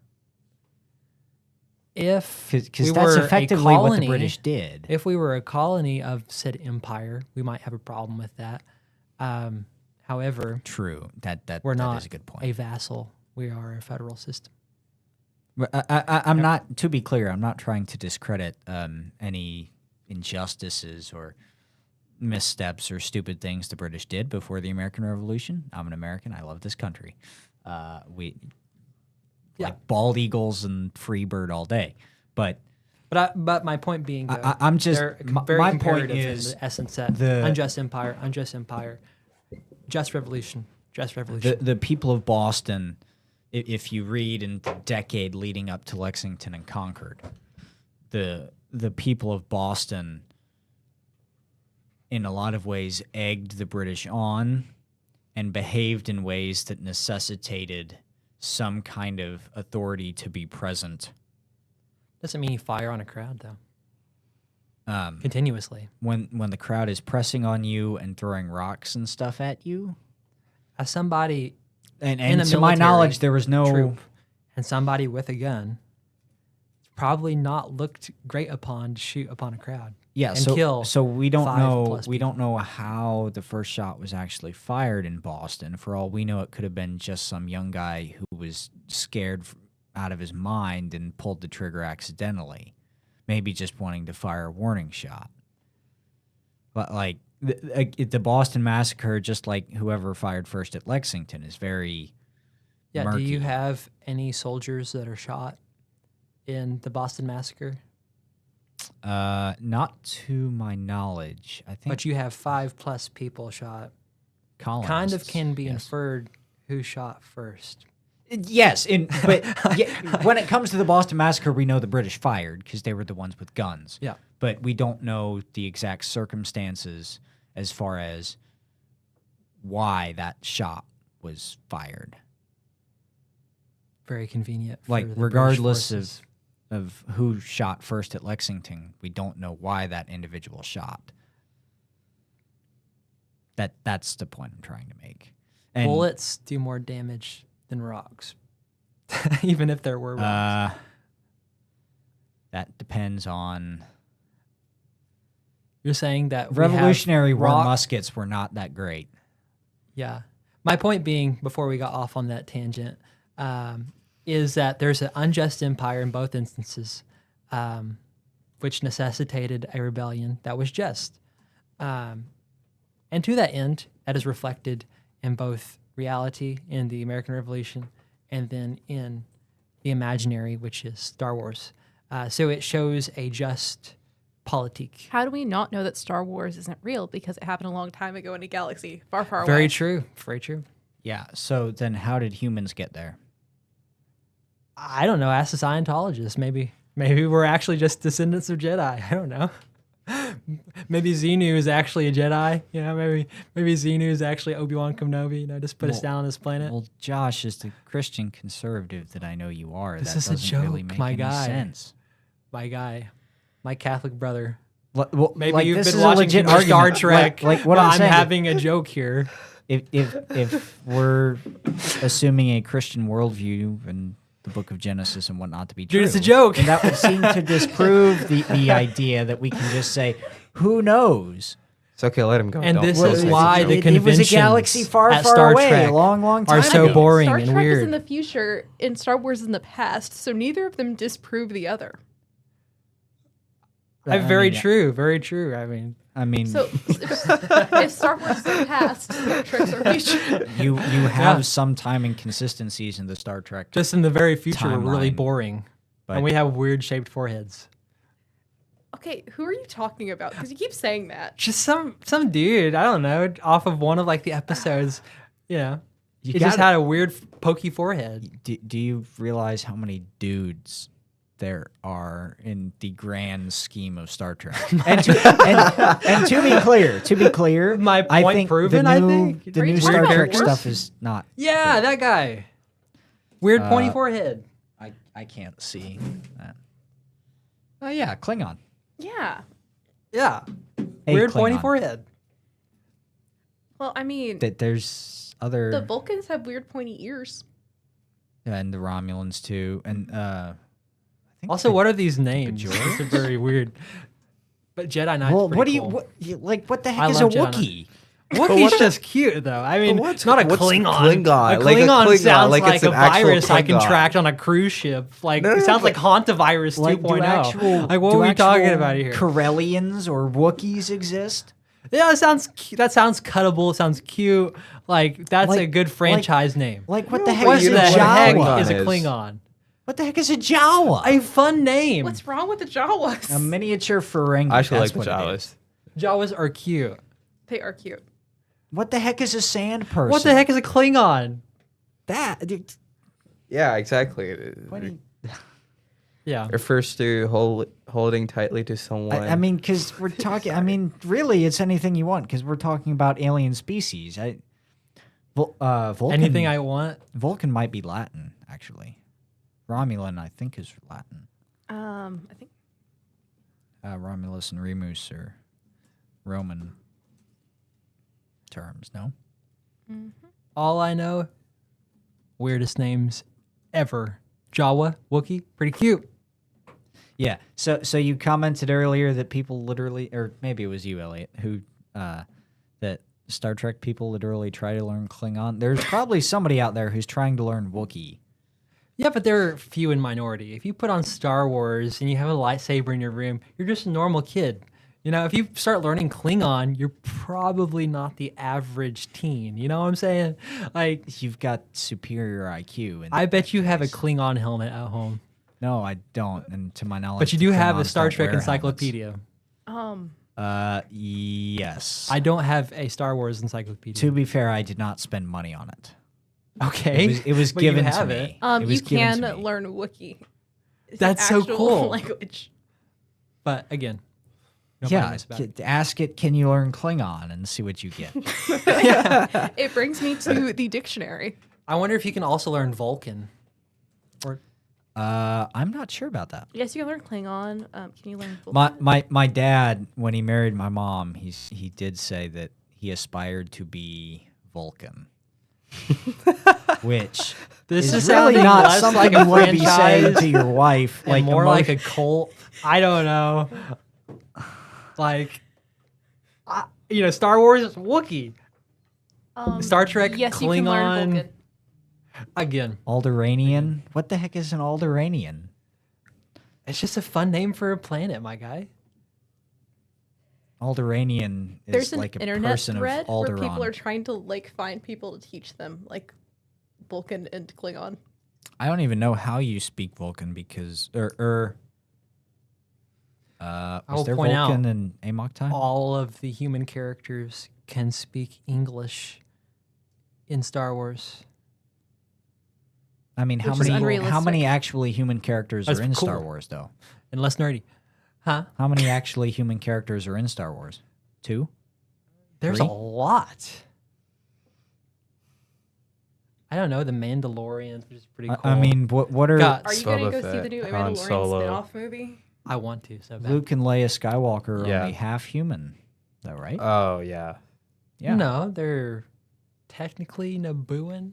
if Because we that's were a effectively what the colony- British did. If we were a colony of said empire, we might have a problem with that. However, True. That we're that not is a good point. a vassal. We are a federal system. I'm not. To be clear, I'm not trying to discredit any injustices or missteps or stupid things the British did before the American Revolution. I'm an American. I love this country. We Yeah. like bald eagles and free bird all day, but But my point being, though, I'm just they're my very point comparative is in the essence that the- unjust empire, just revolution, just revolution. the people of Boston. If you read in the decade leading up to Lexington and Concord, the people of Boston, in a lot of ways, egged the British on and behaved in ways that necessitated some kind of authority to be present. Doesn't mean you fire on a crowd though. Continuously. When the crowd is pressing on you and throwing rocks and stuff at you, As somebody and in a to my military knowledge, there was no troop and somebody with a gun, it's probably not looked great upon to shoot upon a crowd. Yeah, and kill so we don't 5 know plus people. how the first shot was actually fired in Boston. For all we know, it could have been just some young guy who was scared out of his mind and pulled the trigger accidentally, maybe just wanting to fire a warning shot. But like the Boston Massacre, just like whoever fired first at Lexington, is very Yeah. murky. Do you have any soldiers that are shot in the Boston Massacre? Not to my knowledge. I think But you have 5+ people shot. Kind of colonists, can be yes. inferred who shot first. Yes, but when it comes to the Boston Massacre, we know the British fired because they were the ones with guns. Yeah. But we don't know the exact circumstances as far as why that shot was fired. Very convenient. For Like, the British regardless forces. of who shot first at Lexington, we don't know why that individual shot. That's the point I'm trying to make. And, Bullets do more damage than rocks, even if there were rocks. that depends on... You're saying that we have Revolutionary War rock- muskets were not that great. Yeah. My point being, before we got off on that tangent, is that there's an unjust empire in both instances, which necessitated a rebellion that was just. And to that end, that is reflected in both reality in the American Revolution and then in the imaginary, which is Star Wars. So it shows a just politique. How do we not know that Star Wars isn't real? Because it happened a long time ago in a galaxy far, far away. Very true. Very true. Yeah, so then how did humans get there? I don't know. Ask the Scientologists. Maybe we're actually just descendants of Jedi. I don't know. Maybe Xenu is actually a Jedi. You know, maybe Xenu is actually Obi-Wan Kenobi. You know, just put us down on this planet. Well, Josh, as the Christian conservative that I know you are, This that is a doesn't really joke, make my any guy. sense. My guy, my Catholic brother. Well, Maybe like, you've this been is a watching legit too much Star argument. Trek. Like what Well, I'm saying. having a joke here. If we're assuming a Christian worldview and the Book of Genesis and whatnot to be true, Dude, it's a joke. and that would seem to disprove the idea that we can just say, "Who knows?" It's okay, let him go. And Don't this close is it. why the It was a conventions galaxy far, at far Star away, Trek a long, long time are so ago. boring Star and Trek is weird. in the future and Star Wars is in the past, so neither of them disprove the other. Very true. Very true. I mean, So if Star Wars is the past, Star Trek's our future. you have some time inconsistencies in the Star Trek. Just in the very future, we're really Timeline. boring, But- and we have weird shaped foreheads. Okay, who are you talking about? Because you keep saying that. Just some dude, I don't know, off of one of like the episodes. You know, You he just gotta- had a weird pokey forehead. Do you realize how many dudes there are in the grand scheme of Star Trek? and to be clear, My I point think proven, the I new, think. the Are you new talking Star about Trek Worf? stuff is not. Yeah, that guy. Weird pointy forehead. I can't see that. Oh yeah, Klingon. Yeah. Yeah, Hey, weird pointy Klingon. forehead. Well, I mean, That there's other the Vulcans have weird pointy ears. and the Romulans too, and I think Also, the- what are these names? Bajor? These are very weird. But Jedi Knight's Well, pretty what do you cool. what the heck I is a love Jedi Wookiee? Wookiee's just cute, though. I mean, What's- not a what's Klingon. Klingon? A Like a Klingon Klingon, sounds like like, it's a an actual virus I Klingon. contract on a cruise ship. Like, No, it sounds but- like Hantavirus Like, 2.0. do actual, Like, what do are we talking actual about here? Corellians or Wookiees exist? Yeah, that sounds cuttable. Sounds cute. Like that's a good franchise name. Like what the heck What is the a heck Jawa? is a is. Klingon? What the heck is a Jawa? A fun name. What's wrong with the Jawas? A miniature Ferengi. I actually that's like the what it is. Jawas. Jawas are cute. They are cute. What the heck is a sand person? What the heck is a Klingon? That? Dude, Yeah, exactly. what do you- Yeah. Refers to holding tightly to someone. I mean, because we're talking. I mean, really, it's anything you want because we're talking about alien species. Vulcan. Anything I want. Vulcan might be Latin, actually. Romulan, I think, is Latin. I think Romulus and Remus are Roman terms. No. All I know, weirdest names ever. Jawa, Wookiee, pretty cute. Yeah. So you commented earlier that people literally, or maybe it was you, Elliot, who that Star Trek people literally try to learn Klingon. There's probably somebody out there who's trying to learn Wookiee. Yeah, but they're few in minority. If you put on Star Wars and you have a lightsaber in your room, you're just a normal kid. You know, if you start learning Klingon, you're probably not the average teen. You know what I'm saying? Like, You've got superior IQ. And I bet you have a Klingon helmet at home. No, I don't. And to my knowledge, But you do have a Klingons Star don't Trek wear encyclopedia. Yes. I don't have a Star Wars encyclopedia. To be fair, I did not spend money on it. Okay. It was But you given to have me. it. It was you can given to me. learn Wookiee. It's That's an so actual cool. language. But again, no Yeah, bias about it. ask it. Can you learn Klingon and see what you get? It brings me to the dictionary. I wonder if you can also learn Vulcan. Or I'm not sure about that. Yes, you can learn Klingon. Can you learn Vulcan? My dad, when he married my mom, he did say that he aspired to be Vulcan, which this is is really sounding not less something like you a would be saying franchise to your wife. and Like more like a cult. I don't know. Like, Star Wars is Wookiee. Star Trek, yes, you can learn Klingon. Vulcan. Again, Alderanian. What the heck is an Alderanian? it's just a fun name for a planet, my guy. Alderanian is There's an like a internet person of thread where people Alderaan. are trying to find people to teach them Vulcan and Klingon. I don't even know how you speak Vulcan because was will there point out Vulcan in Amok time? All of the human characters can speak English in Star Wars. I mean, how Which is many unrealistic. actually human characters That's are in cool. Star Wars though? And less nerdy. Huh? How many actually human characters are in Star Wars? 2? There's 3? a lot. I don't know, the Mandalorians, which is pretty cool. I mean, what are Got- Are you going to Boba go see the Fett, new Han Mandalorian Solo. spin-off movie? I want to so bad. Luke and Leia Skywalker are Yeah. only half human, though, right? Oh yeah. Yeah. No, they're technically Nabooan,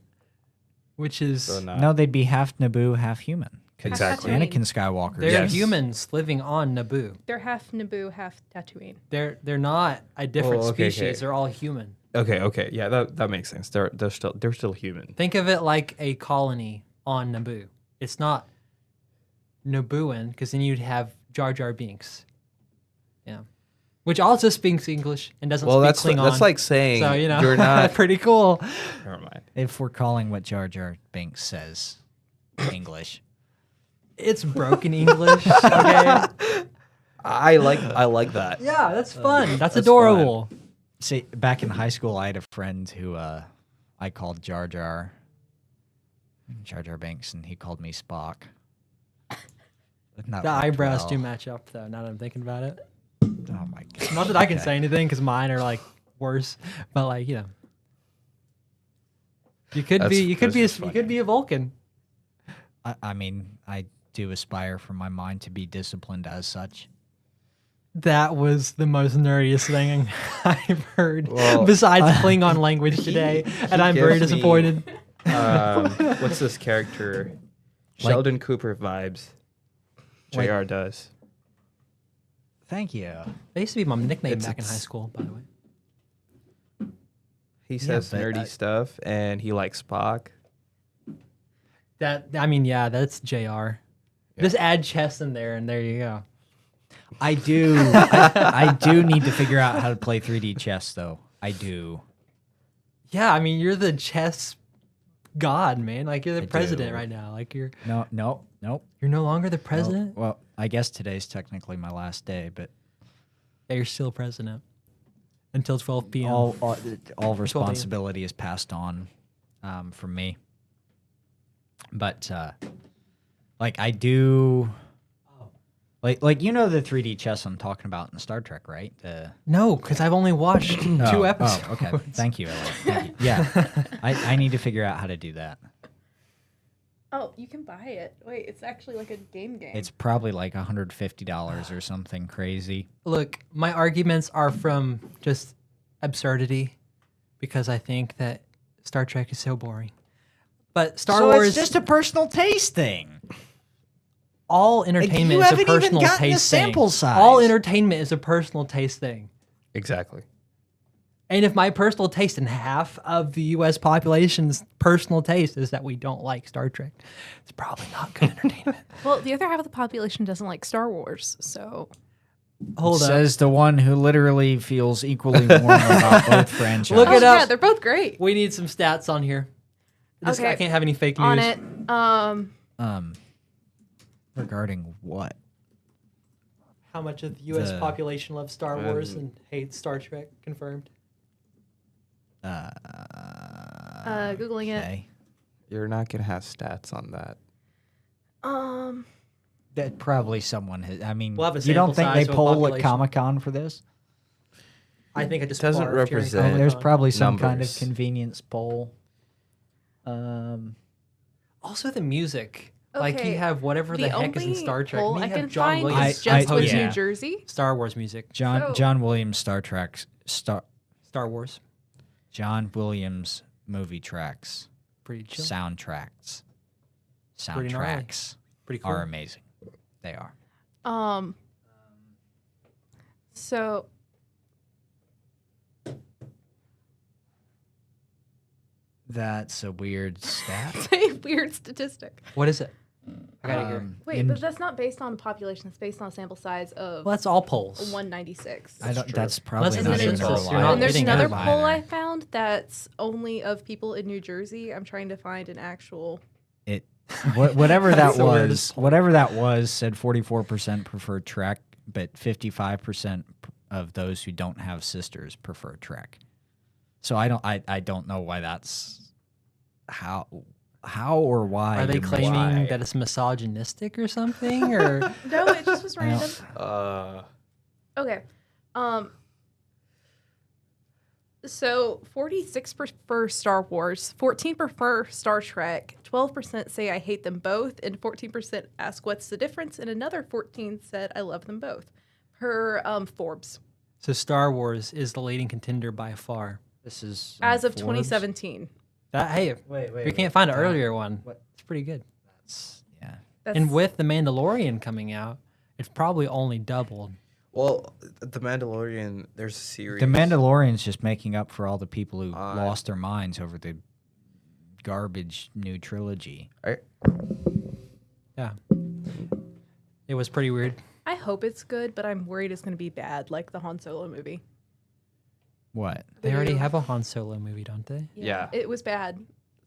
which is So not. No, they'd be half Naboo, half human. 'Cause Exactly. Tatooine. Anakin Skywalker. they're Yes. humans living on Naboo. They're half Naboo, half Tatooine. They're not a different Oh, okay, species. okay. They're all human. Okay. Yeah, that makes sense. They're still human. Think of it like a colony on Naboo. It's not Nabooan because then you'd have Jar Jar Binks. Yeah, which also speaks English and doesn't Well, speak that's Klingon. like saying so you're not. pretty cool. Never mind. If we're calling what Jar Jar Binks says English. It's broken English. Okay. I like that. Yeah, that's fun. That's That's adorable. See, back in high school, I had a friend who I called Jar Jar Binks, and he called me Spock. Not The worked eyebrows well. do match up though. Now that I'm thinking about it. Oh my god! Not that I can say anything because mine are like worse, but you could That's- be you could that's be just you could be a Vulcan. I mean, I do aspire for my mind to be disciplined as such. That was the most nerdiest thing I've heard Well, besides Klingon language today, and I'm very gives me- disappointed. What's this character? Sheldon Cooper vibes. Wait. JR does. Thank you. That used to be my nickname It's- back in it's- high school, by the way. He says but nerdy stuff, and he likes Spock. That's JR. Just add chess in there, and there you go. I do. I do need to figure out how to play 3D chess, though. I do. Yeah, I mean, you're the chess god, man. Like you're the I president do. right now. Like you're Nope. you're no longer the Nope. president. Well, I guess today's technically my last day, but Yeah, you're still president until 12 p.m. all responsibility is passed on from me. But like I do, like you know the 3D chess I'm talking about in Star Trek, right? No, because I've only watched two episodes. Oh, okay. Thank you, Elliot. Thank you. Yeah, I need to figure out how to do that. Oh, you can buy it. Wait, it's actually like a game. It's probably like $150 or something crazy. Look, my arguments are from just absurdity because I think that Star Trek is so boring. But Star So Wars, it's just a personal taste thing. all entertainment you is a haven't even personal gotten the taste sample thing. size. All entertainment is a personal taste thing. Exactly. And if my personal taste and half of the U.S. population's personal taste is that we don't like Star Trek, it's probably not good entertainment. Well, the other half of the population doesn't like Star Wars, so Hold up. Says the one who literally feels equally warm about both franchises. Look it up. yeah, they're both great. We need some stats on here. Okay. I can't have any fake news. On it, Regarding what? How much of the U.S. The- population loves Star Wars and hates Star Trek? Confirmed. googling it. Okay. You're not gonna have stats on that. That probably someone has. I mean, We'll have a you don't sample think they size of a poll at population. Comic-Con for this? I think I just Doesn't barfed during represent- There's Comic-Con. probably some kind of Numbers. convenience poll. Also the music. Like Okay, you have whatever the heck is in only Star Trek. poll And I you have can John find Williams is just with yeah. New Jersey. Star Wars music. So- John Williams Star Wars. John Williams movie tracks, Pretty chill. soundtracks, Pretty gnarly. soundtracks Pretty cool. are amazing. They are. So That's a weird stat. it's a weird statistic. What is it? I gotta hear. Wait, in- but that's not based on population. It's based on a sample size of Well, that's all polls. 196. I don't. true. That's probably Unless not it's even a census, you're not reliable. And there's getting another it poll I either. found that's only of people in New Jersey. I'm trying to find an actual. It whatever that That's the was, weirdest poll. whatever that was, said 44% prefer Trek, but 55% of those who don't have sisters prefer Trek. So I don't know why that's how or why. Are they even claiming why. that it's misogynistic or something? Or No, it just was I don't- random. Okay. So 46 prefer Star Wars, 14 prefer Star Trek, 12% say I hate them both, and 14% ask what's the difference, and another 14 said I love them both. Per Forbes, so Star Wars is the leading contender by far. This is as of Forbes? 2017. That hey, Wait, we can't find an What? earlier one. What? It's pretty good. That's yeah. That's, And with The Mandalorian coming out, it's probably only doubled. Well, The Mandalorian, there's a series. The Mandalorian's just making up for all the people who Uh, lost their minds over the garbage new trilogy. Yeah. It was pretty weird. I hope it's good, but I'm worried it's going to be bad, like the Han Solo movie. What? They already Ew. have a Han Solo movie, don't they? Yeah. It was bad.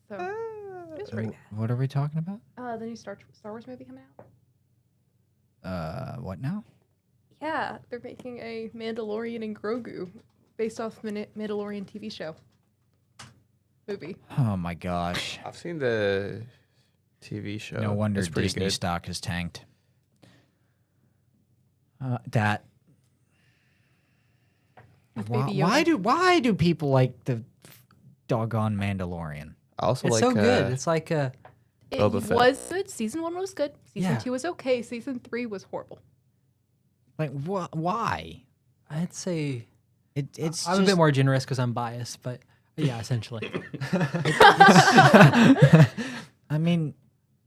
So it was pretty What are we talking about? bad. The new Star Wars movie coming out. What now? Yeah, they're making a Mandalorian and Grogu based off Mandalorian TV show. Movie. Oh my gosh. I've seen the TV show. No wonder It's pretty Disney good. stock has tanked. With Why, Baby Yoda. why do people like the doggone Mandalorian? I also It's like so good. It's like It Boba Fett. was good. Season 1 was good. Season Yeah. 2 was okay. Season 3 was horrible. Like Why? I'd say It's I'm a bit just- more generous because I'm biased, but yeah, essentially. I mean,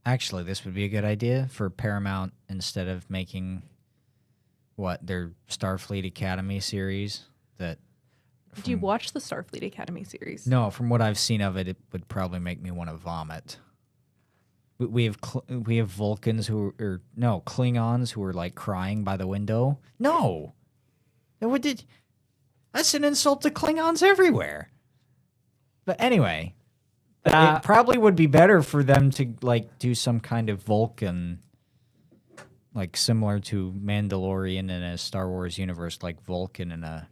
actually, this would be a good idea for Paramount instead of making their Starfleet Academy series. That Did you watch the Starfleet Academy series? no, from what I've seen of it, it would probably make me want to vomit. we have Vulcans Klingons who are like crying by the window. No, that's an insult to Klingons everywhere. But anyway, it probably would be better for them to like do some kind of Vulcan, like similar to Mandalorian in a Star Wars universe, like Vulcan in a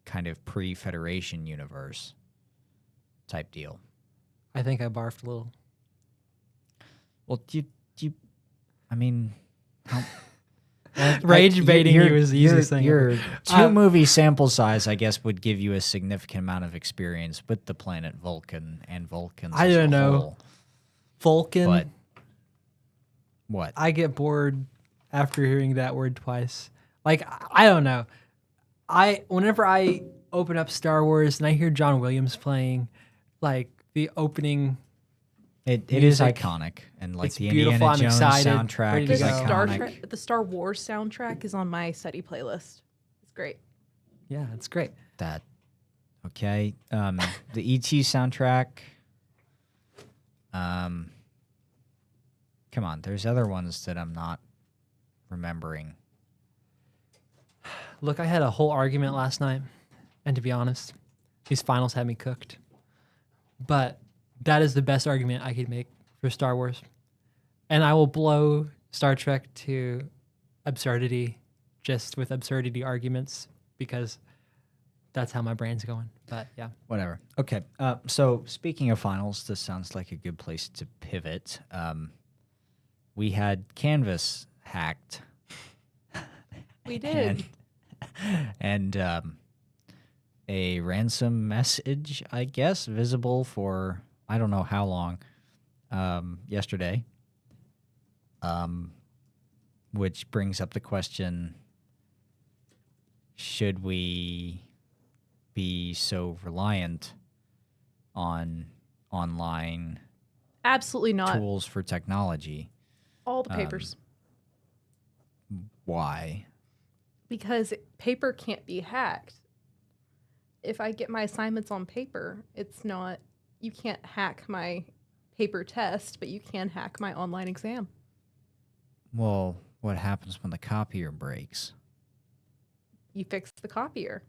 kind of pre-Federation universe type deal. I think I barfed a little. Well, I mean, Rage baiting you is the easiest thing. Your two-movie sample size, I guess, would give you a significant amount of experience with the planet Vulcan and Vulcans. I don't know. Vulcan. But what? I get bored after hearing that word twice. Like, I don't know. Whenever I open up Star Wars and I hear John Williams playing, like the opening, it is iconic, and like it's the beautiful. Indiana I'm Jones excited, soundtrack ready to is go. iconic. The Star Wars soundtrack is on my study playlist. It's great. Yeah, it's great. That okay. The E.T. soundtrack. Come on, there's other ones that I'm not remembering. Look, I had a whole argument last night, and to be honest, these finals had me cooked. But that is the best argument I could make for Star Wars. And I will blow Star Trek to absurdity just with absurdity arguments because that's how my brain's going. But yeah. Whatever. Okay. So speaking of finals, this sounds like a good place to pivot. We had Canvas hacked. We did. And a ransom message, I guess, visible for I don't know how long yesterday. Which brings up the question, should we be so reliant on online Absolutely not. tools for technology? All the papers. Why? Because paper can't be hacked. If I get my assignments on paper, you can't hack my paper test, but you can hack my online exam. Well, what happens when the copier breaks? You fix the copier.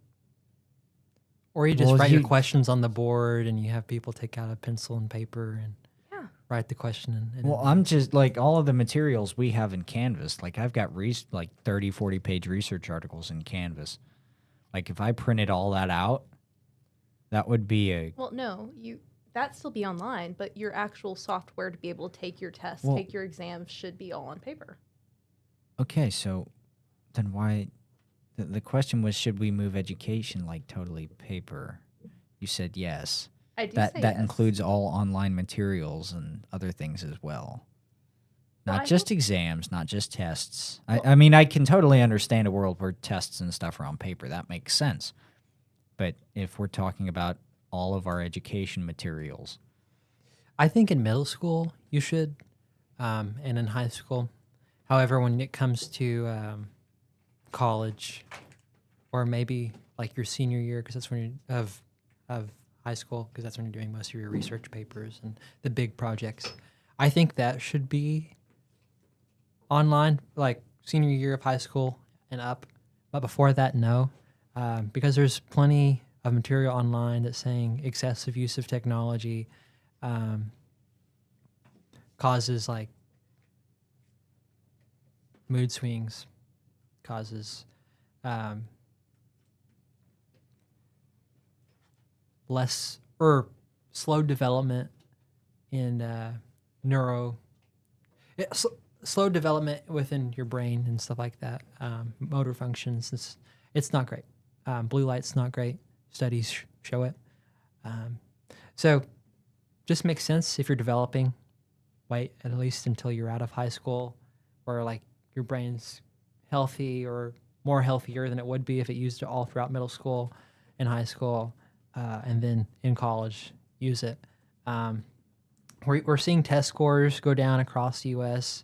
Or you just Well, write your questions on the board and you have people take out a pencil and paper and write the question. Well, I'm just like all of the materials we have in Canvas. Like I've got like 30, 40-page research articles in Canvas. Like if I printed all that out, that would be a... Well, no, that'd still be online, but your actual software to be able to take your tests, Well, take your exams should be all on paper. Okay, so then why... The question was, should we move education like totally paper? You said yes. I do That say that yes. includes all online materials and other things as well. Well, Not I just hope- exams, not just tests. I mean, I can totally understand a world where tests and stuff are on paper. That makes sense. But if we're talking about all of our education materials, I think in middle school you should, and in high school. However, when it comes to college, or maybe like your senior year, because that's when you of high school, because that's when you're doing most of your research papers and the big projects. I think that should be online, like senior year of high school and up. But before that, no, because there's plenty of material online that's saying excessive use of technology causes like mood swings, causes less or slow development in slow development within your brain and stuff like that. Motor functions. It's not great. Blue light's not great. Studies show it. So just makes sense if you're developing. Wait at least until you're out of high school, or like your brain's healthy or more healthier than it would be if it used it all throughout middle school and high school, and then in college use it. We're seeing test scores go down across the U.S.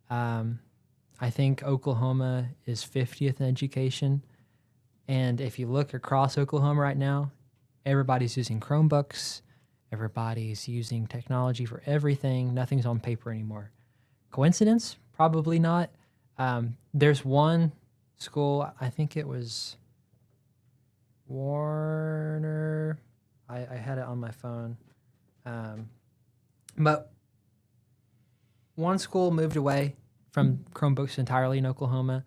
I think Oklahoma is 50th in education. And if you look across Oklahoma right now, everybody's using Chromebooks. Everybody's using technology for everything. Nothing's on paper anymore. Coincidence? Probably not. There's one school, I think it was Warner. I had it on my phone. But one school moved away from Chromebooks entirely in Oklahoma,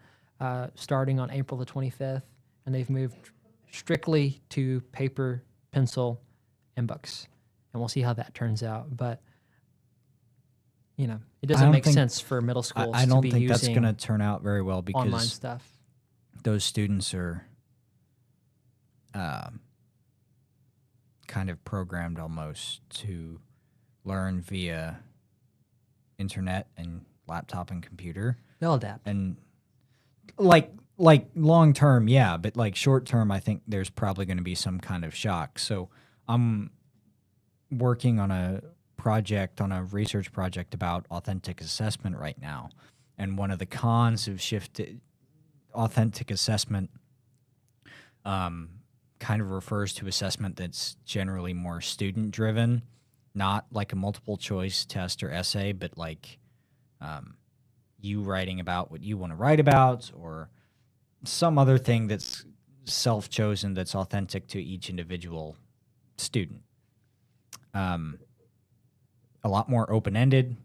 starting on April the 25th, and they've moved strictly to paper, pencil, and books. And we'll see how that turns out. But, you know, it doesn't make sense for middle schools I to don't be think that's using going to turn out very well online because stuff. those students are kind of programmed almost to learn via internet and laptop and computer. They'll adapt. And like long term, yeah, but like short term, I think there's probably going to be some kind of shock. So I'm working on a research project about authentic assessment right now. And one of the cons of authentic assessment kind of refers to assessment that's generally more student driven, not like a multiple choice test or essay, but like you writing about what you want to write about or some other thing that's self-chosen that's authentic to each individual student. A lot more open-ended,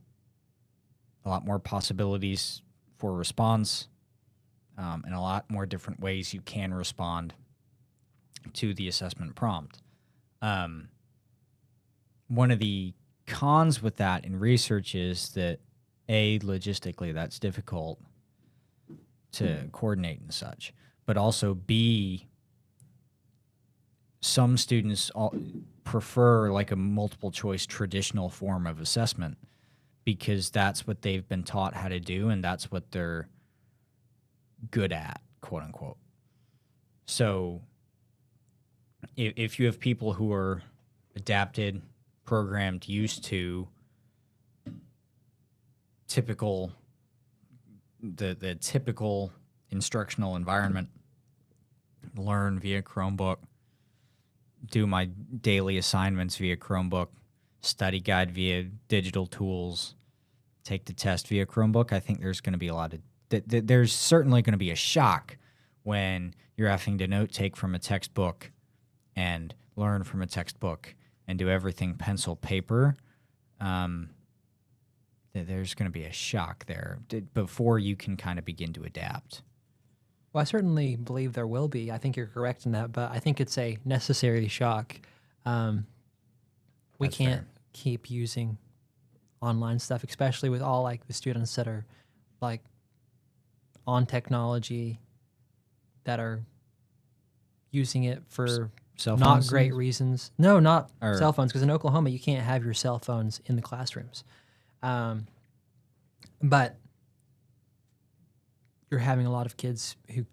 a lot more possibilities for response, and a lot more different ways you can respond to the assessment prompt. One of the cons with that in research is that logistically that's difficult to coordinate and such, but also B, some students prefer like a multiple choice traditional form of assessment because that's what they've been taught how to do and that's what they're good at, quote unquote. So if you have people who are adapted, programmed, used to the typical instructional environment, learn via Chromebook, do my daily assignments via Chromebook, study guide via digital tools, take the test via Chromebook, I think there's going to be a lot of there's certainly going to be a shock when you're having to note take from a textbook and learn from a textbook and do everything pencil paper. There's going to be a shock there before you can kind of begin to adapt. Well, I certainly believe there will be. I think you're correct in that, but I think it's a necessary shock. We That's can't fair. keep using online stuff, especially with all like the students that are like on technology that are using it for Cell not phones great and- reasons. No, not Or- cell phones, because in Oklahoma you can't have your cell phones in the classrooms. But you're having a lot of kids who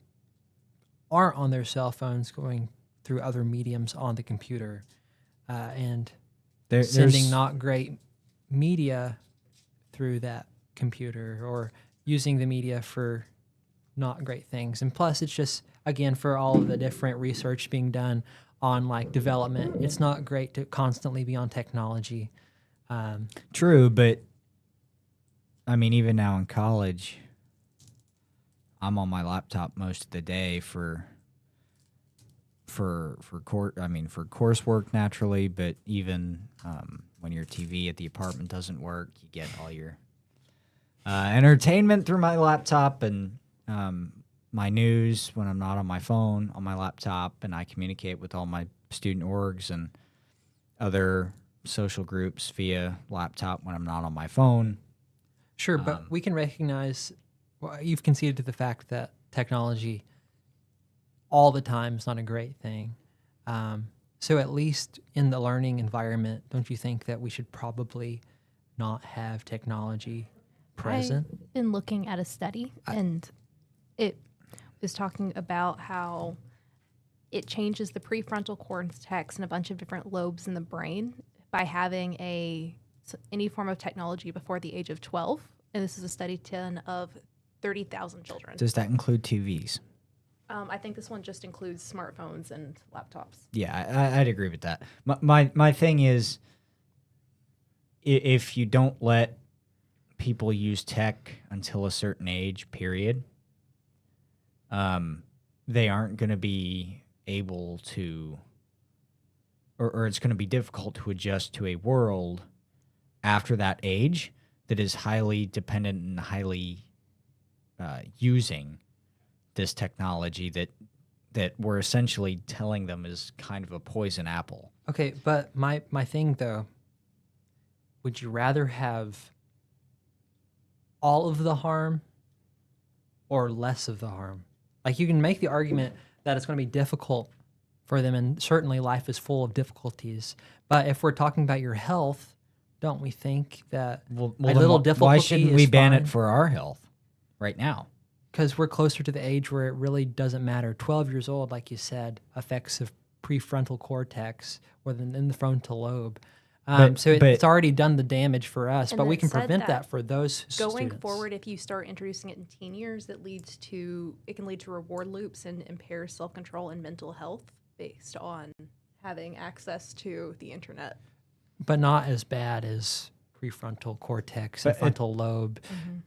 aren't on their cell phones going through other mediums on the computer and sending not great media through that computer or using the media for not great things. And plus, it's just, again, for all of the different research being done on like development, it's not great to constantly be on technology. True, but I mean, even now in college, I'm on my laptop most of the day for coursework naturally, but even when your TV at the apartment doesn't work, you get all your entertainment through my laptop and my news when I'm not on my phone on my laptop, and I communicate with all my student orgs and other social groups via laptop when I'm not on my phone. Sure, but we can recognize, well, you've conceded to the fact that technology all the time is not a great thing. So at least in the learning environment, don't you think that we should probably not have technology present? I've been looking at a study, and it was talking about how it changes the prefrontal cortex and a bunch of different lobes in the brain by having any form of technology before the age of 12. And this is a study done of 30,000 children. Does that include TVs? I think this one just includes smartphones and laptops. Yeah, I'd agree with that. My thing is, if you don't let people use tech until a certain age, period, they aren't going to be able to, or it's going to be difficult to adjust to a world after that age that is highly dependent and highly using this technology that we're essentially telling them is kind of a poison apple. Okay, but my thing though, would you rather have all of the harm or less of the harm? Like, you can make the argument that it's going to be difficult for them, and certainly life is full of difficulties. But if we're talking about your health, don't we think that a then little difficulty why shouldn't we is ban fine? it for our health right now? Because we're closer to the age where it really doesn't matter. 12 years old, like you said, affects the prefrontal cortex or in the frontal lobe. So it's already done the damage for us, And but we it can said prevent that that for those Going students. forward, if you start introducing it in teen years, it can lead to reward loops and impair self-control and mental health based on having access to the internet. But not as bad as prefrontal cortex and But frontal lobe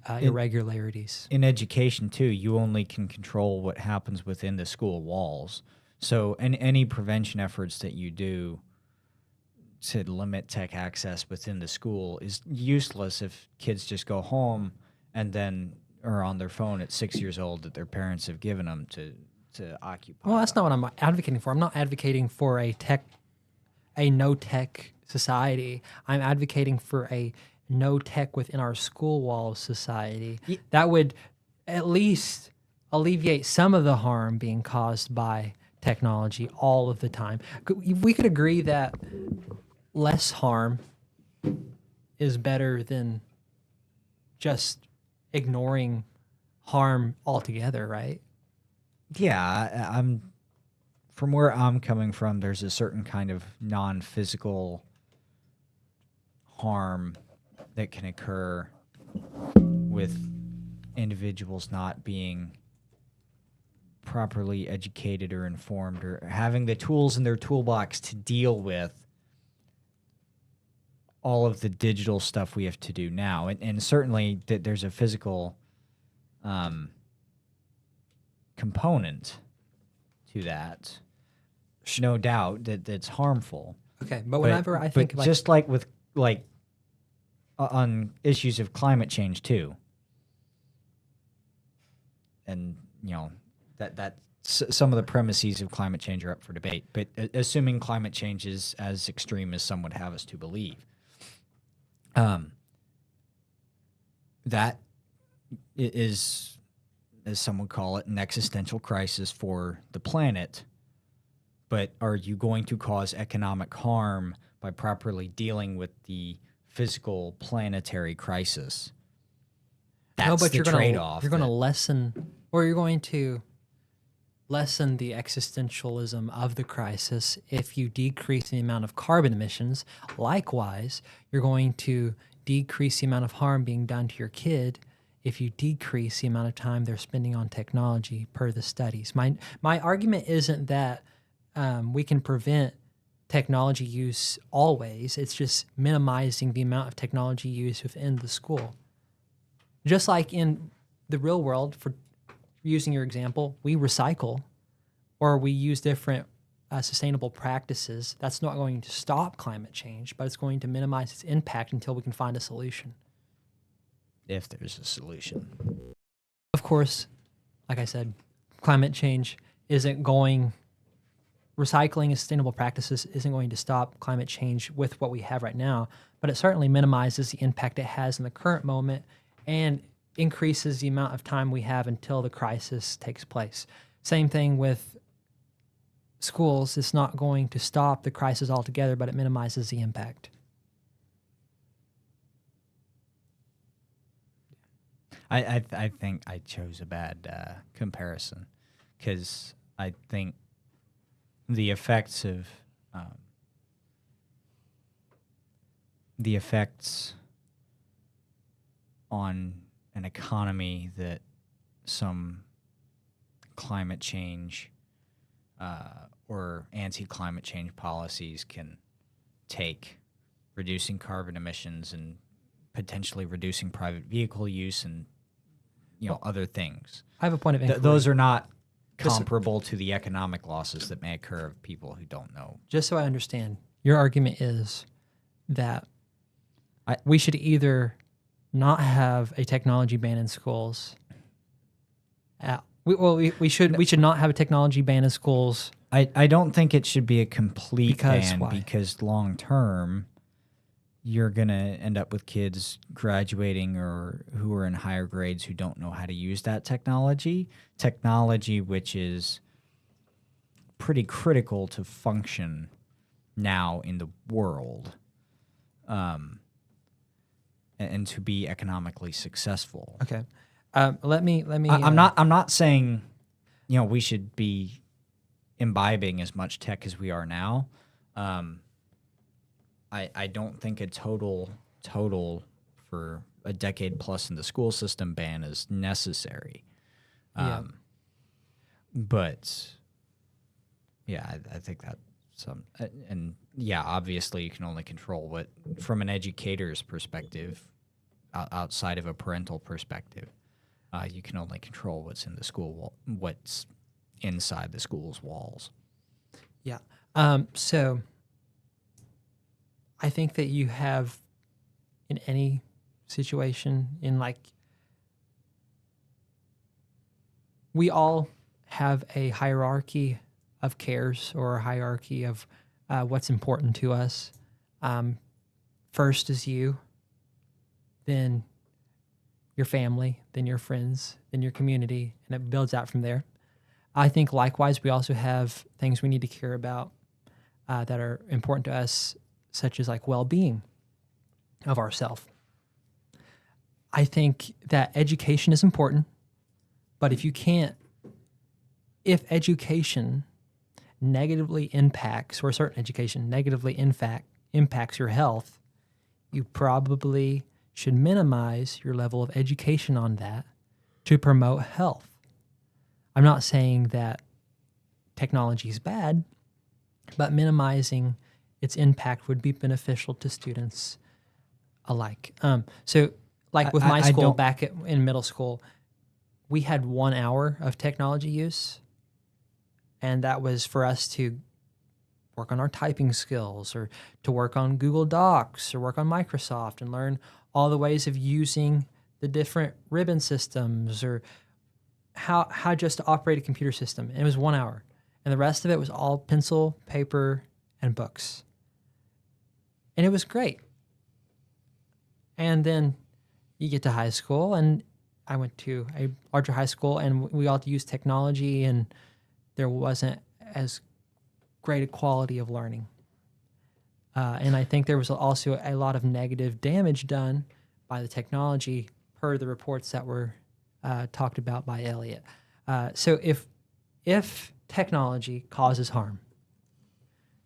irregularities. In education too, you only can control what happens within the school walls. So any prevention efforts that you do to limit tech access within the school is useless if kids just go home and then are on their phone at 6 years old that their parents have given them to occupy. Well, that's not what I'm advocating for. I'm not advocating for a no tech society. I'm advocating for a no tech within our school walls society. That would at least alleviate some of the harm being caused by technology all of the time. We could agree that less harm is better than just ignoring harm altogether, right? Yeah, I'm from where I'm coming from, there's a certain kind of non-physical harm that can occur with individuals not being properly educated or informed or having the tools in their toolbox to deal with all of the digital stuff we have to do now. And certainly there's a physical component to that. No doubt that's harmful. Okay, but whenever I think but just like with on issues of climate change too, and that some of the premises of climate change are up for debate. But assuming climate change is as extreme as some would have us to believe, that is, as some would call it, an existential crisis for the planet. But are you going to cause economic harm by properly dealing with the physical planetary crisis? That's but the trade-off. You're going to lessen, or you're going to lessen the existentialism of the crisis if you decrease the amount of carbon emissions. Likewise, you're going to decrease the amount of harm being done to your kid if you decrease the amount of time they're spending on technology per the studies. My argument isn't that we can prevent technology use always. It's just minimizing the amount of technology use within the school. Just like in the real world, for using your example, we recycle or we use different sustainable practices. That's not going to stop climate change, but it's going to minimize its impact until we can find a solution. If there's a solution. Of course, like I said, climate change isn't going... Recycling and sustainable practices isn't going to stop climate change with what we have right now, but it certainly minimizes the impact it has in the current moment and increases the amount of time we have until the crisis takes place. Same thing with schools. It's not going to stop the crisis altogether, but it minimizes the impact. I think I chose a bad comparison because I think the effects on an economy that some climate change or anti-climate change policies can take reducing carbon emissions and potentially reducing private vehicle use and other things. I have a point of inquiry. Those are not comparable to the economic losses that may occur of people who don't know. Just so I understand, your argument is that we should either not have a technology ban in schools. We should not have a technology ban in schools. I don't think it should be a complete ban why? because long term, you're going to end up with kids graduating or who are in higher grades who don't know how to use that technology, which is pretty critical to function now in the world, and to be economically successful. Okay. Let me. I'm not saying, we should be imbibing as much tech as we are now. I don't think a total for a decade plus in the school system ban is necessary. But yeah, I think that obviously you can only control what, from an educator's perspective, outside of a parental perspective, you can only control what's in the school, what's inside the school's walls. Yeah. So I think that you have, in any situation, we all have a hierarchy of cares or a hierarchy of what's important to us. First is you, then your family, then your friends, then your community, and it builds out from there. I think likewise, we also have things we need to care about that are important to us, such as well-being of ourselves. I think that education is important, but if education negatively impacts, or certain education negatively impacts your health, you probably should minimize your level of education on that to promote health. I'm not saying that technology is bad, but minimizing its impact would be beneficial to students alike. So with my school back in middle school, we had 1 hour of technology use, and that was for us to work on our typing skills or to work on Google Docs or work on Microsoft and learn all the ways of using the different ribbon systems or how just to operate a computer system. And it was 1 hour. And the rest of it was all pencil, paper, and books. And it was great. And then you get to high school, and I went to a larger high school, and we all used technology, and there wasn't as great a quality of learning. And I think there was also a lot of negative damage done by the technology, per the reports that were talked about by Elliot. So if technology causes harm,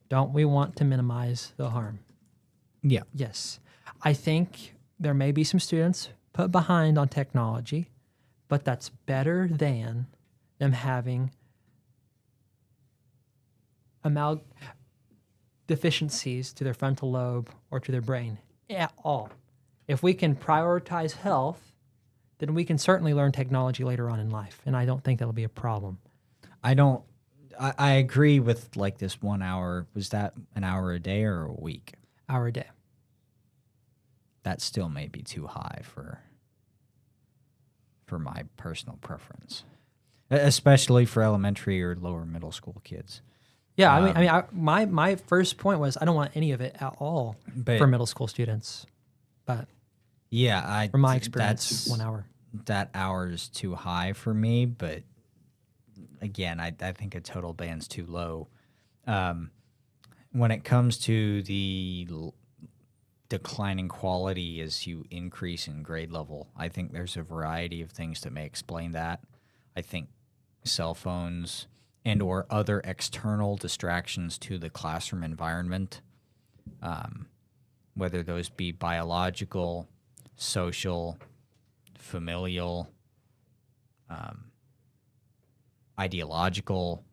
don't we want to minimize the harm? Yeah. Yes. I think there may be some students put behind on technology, but that's better than them having deficiencies to their frontal lobe or to their brain at all. If we can prioritize health, then we can certainly learn technology later on in life, and I don't think that'll be a problem. I agree with this 1 hour. Was that an hour a day or a week? Hour a day. That still may be too high for my personal preference, especially for elementary or lower middle school kids. Yeah, my first point was I don't want any of it at all for middle school students. But yeah, from my experience, 1 hour. That hour is too high for me, but again, I think a total ban's too low. When it comes to the declining quality as you increase in grade level, I think there's a variety of things that may explain that. I think cell phones and or other external distractions to the classroom environment, whether those be biological, social, familial, ideological,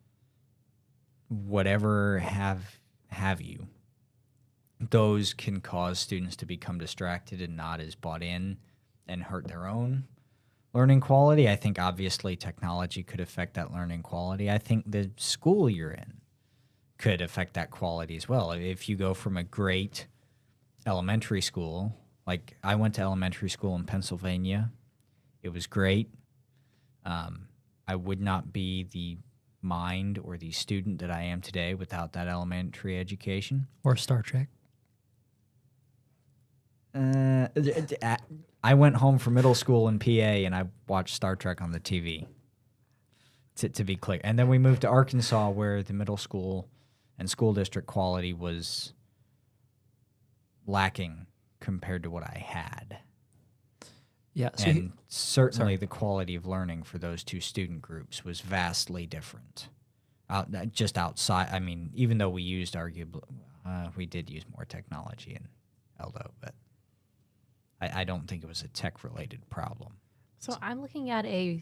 whatever have you, those can cause students to become distracted and not as bought in and hurt their own learning quality. I think obviously technology could affect that learning quality. I think the school you're in could affect that quality as well. If you go from a great elementary school, like I went to elementary school in Pennsylvania, it was great. I would not be the mind or the student that I am today without that elementary education. Or Star Trek. I went home from middle school in PA and I watched Star Trek on the TV, to be clear. And then we moved to Arkansas where the middle school and school district quality was lacking compared to what I had. Yeah. So And certainly the quality of learning for those two student groups was vastly different. Just outside, I mean, even though we used arguably, we did use more technology in Eldo, but I don't think it was a tech-related problem. So I'm looking at a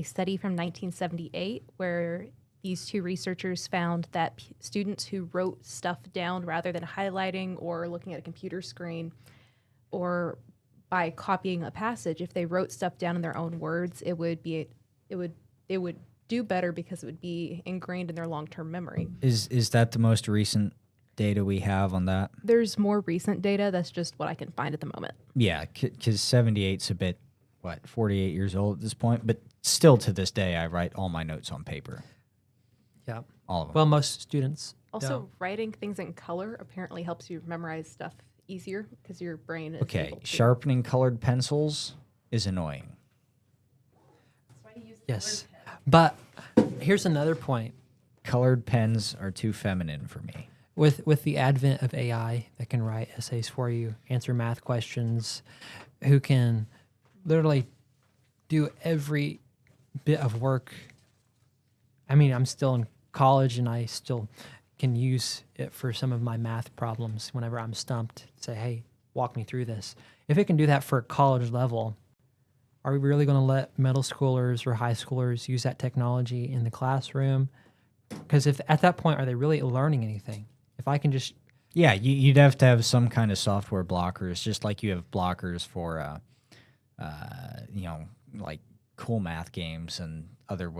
study from 1978 where these two researchers found that students who wrote stuff down rather than highlighting or looking at a computer screen or by copying a passage, if they wrote stuff down in their own words, it would do better because it would be ingrained in their long-term memory. Is that the most recent data we have on that? There's more recent data. That's just what I can find at the moment. Yeah, because 78's a bit, 48 years old at this point, but still to this day, I write all my notes on paper. yeah. All of them. Well, most students Also, don't. writing things in color apparently helps you memorize stuff easier because your brain is Okay, able to. sharpening colored pencils is annoying. Yes. But here's another point. Colored pens are too feminine for me. With the advent of AI that can write essays for you, answer math questions, who can literally do every bit of work. I mean, I'm still in college and I still can use it for some of my math problems whenever I'm stumped. Say, hey, walk me through this. If it can do that for college level, are we really going to let middle schoolers or high schoolers use that technology in the classroom? Because if at that point, are they really learning anything? If I can just Yeah, you'd have to have some kind of software blockers, just like you have blockers for, like cool math games and other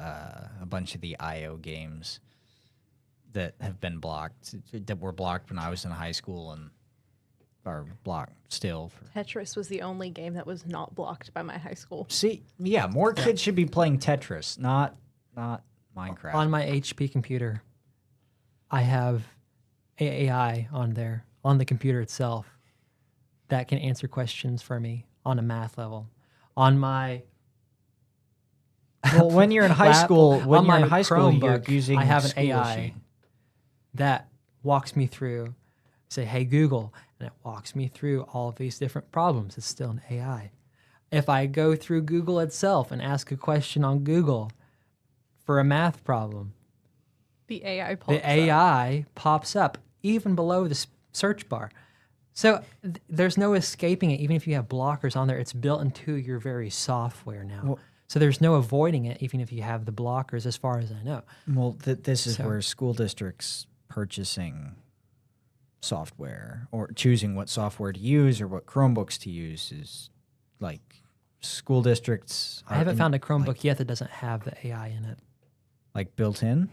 a bunch of the IO games that have been blocked, that were blocked when I was in high school and are blocked still. Tetris was the only game that was not blocked by my high school. See, yeah, more kids should be playing Tetris, not Minecraft. on my HP computer, I have AI on there, on the computer itself, that can answer questions for me on a math level. On my Well, when you're in high school, you're Chromebook, using I have an school AI machine. that walks me through, say, hey, Google, and it walks me through all of these different problems. It's still an AI. If I go through Google itself and ask a question on Google for a math problem, The AI pops the up. AI pops up even below the search bar. So there's no escaping it. Even if you have blockers on there, it's built into your very software now. Well- so there's no avoiding it, even if you have the blockers, as far as I know. Well, this is So- where school districts purchasing software or choosing what software to use or what Chromebooks to use is like school districts. I haven't found a Chromebook like, yet that doesn't have the AI in it. like built in.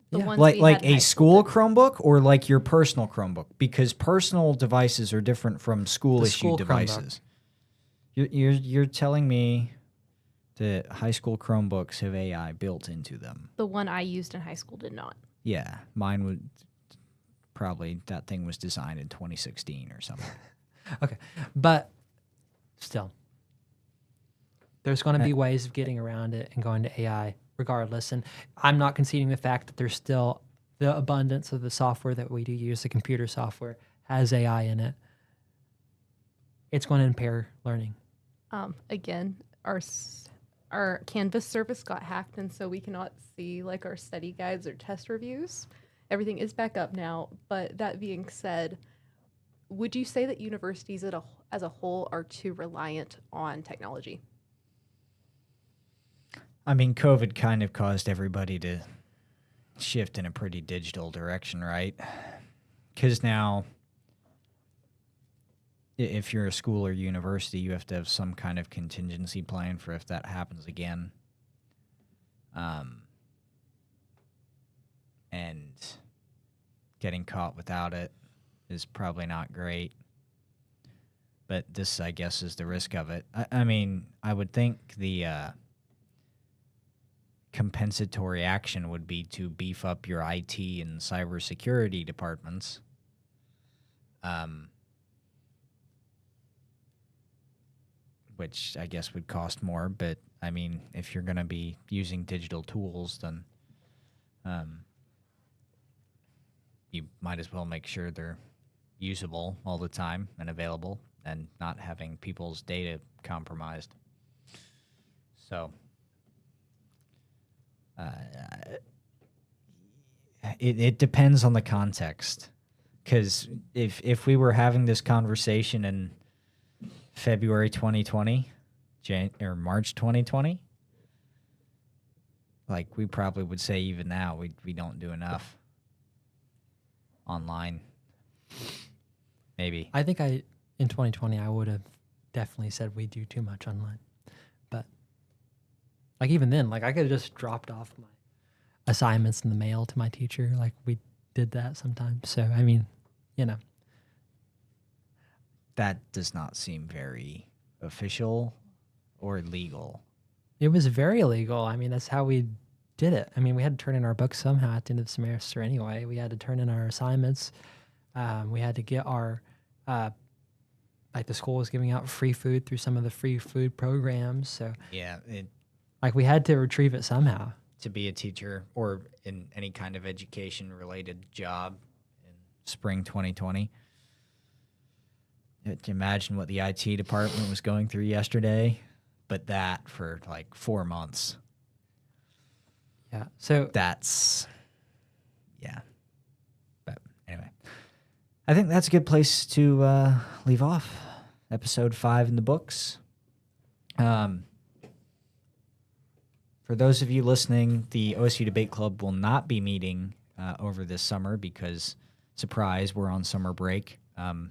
The Yeah. ones Like we like had in a high school Chromebook or like your personal Chromebook, because personal devices are different from school The issued school devices. You're telling me that high school Chromebooks have AI built into them? The one I used in high school did not. Yeah, mine would probably, that thing was designed in 2016 or something. Okay. But still, there's going to be ways of getting around it and going to AI regardless. And I'm not conceding the fact that there's still the abundance of the software that we do use, the computer software, has AI in it. It's going to impair learning. Again, our Canvas service got hacked, and so we cannot see like our study guides or test reviews. Everything is back up now. But that being said, would you say that universities as a whole are too reliant on technology? I mean, COVID kind of caused everybody to shift in a pretty digital direction, right? because now, if you're a school or university, you have to have some kind of contingency plan for if that happens again. And getting caught without it is probably not great. But this, I guess, is the risk of it. I mean, I would think the compensatory action would be to beef up your IT and cybersecurity departments. Which I guess would cost more, but I mean, if you're going to be using digital tools, then you might as well make sure they're usable all the time and available and not having people's data compromised. So it depends on the context, because if we were having this conversation in February 2020 or March 2020, like, we probably would say even now we don't do enough online. Maybe. I think in 2020 I would have definitely said we do too much online. But like, even then, like, I could have just dropped off my assignments in the mail to my teacher. Like, we did that sometimes. So I mean, you know. That does not seem very official or legal. It was very illegal. I mean, that's how we did it. I mean, we had to turn in our books somehow at the end of the semester anyway. We had to turn in our assignments. We had to get our, like, the school was giving out free food through some of the free food programs. So, Yeah, like, we had to retrieve it somehow. to be a teacher or in any kind of education-related job in spring 2020. Imagine what the IT department was going through yesterday, but that for like 4 months. Yeah. So That's, yeah. But anyway, I think that's a good place to leave off. Episode 5 in the books. For those of you listening, the OSU Debate Club will not be meeting over this summer because, surprise, we're on summer break. The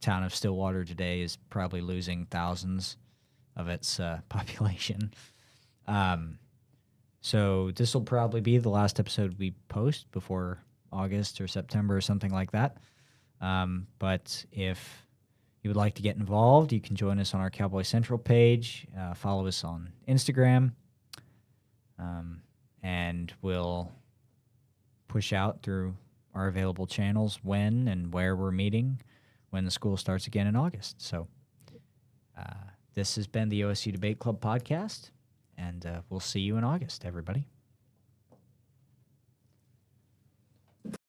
town of Stillwater today is probably losing thousands of its population. So this will probably be the last episode we post before August or September or something like that. But if you would like to get involved, you can join us on our Cowboy Central page, follow us on Instagram, and we'll push out through our available channels when and where we're meeting when the school starts again in August. So this has been the OSU Debate Club podcast, and we'll see you in August, everybody.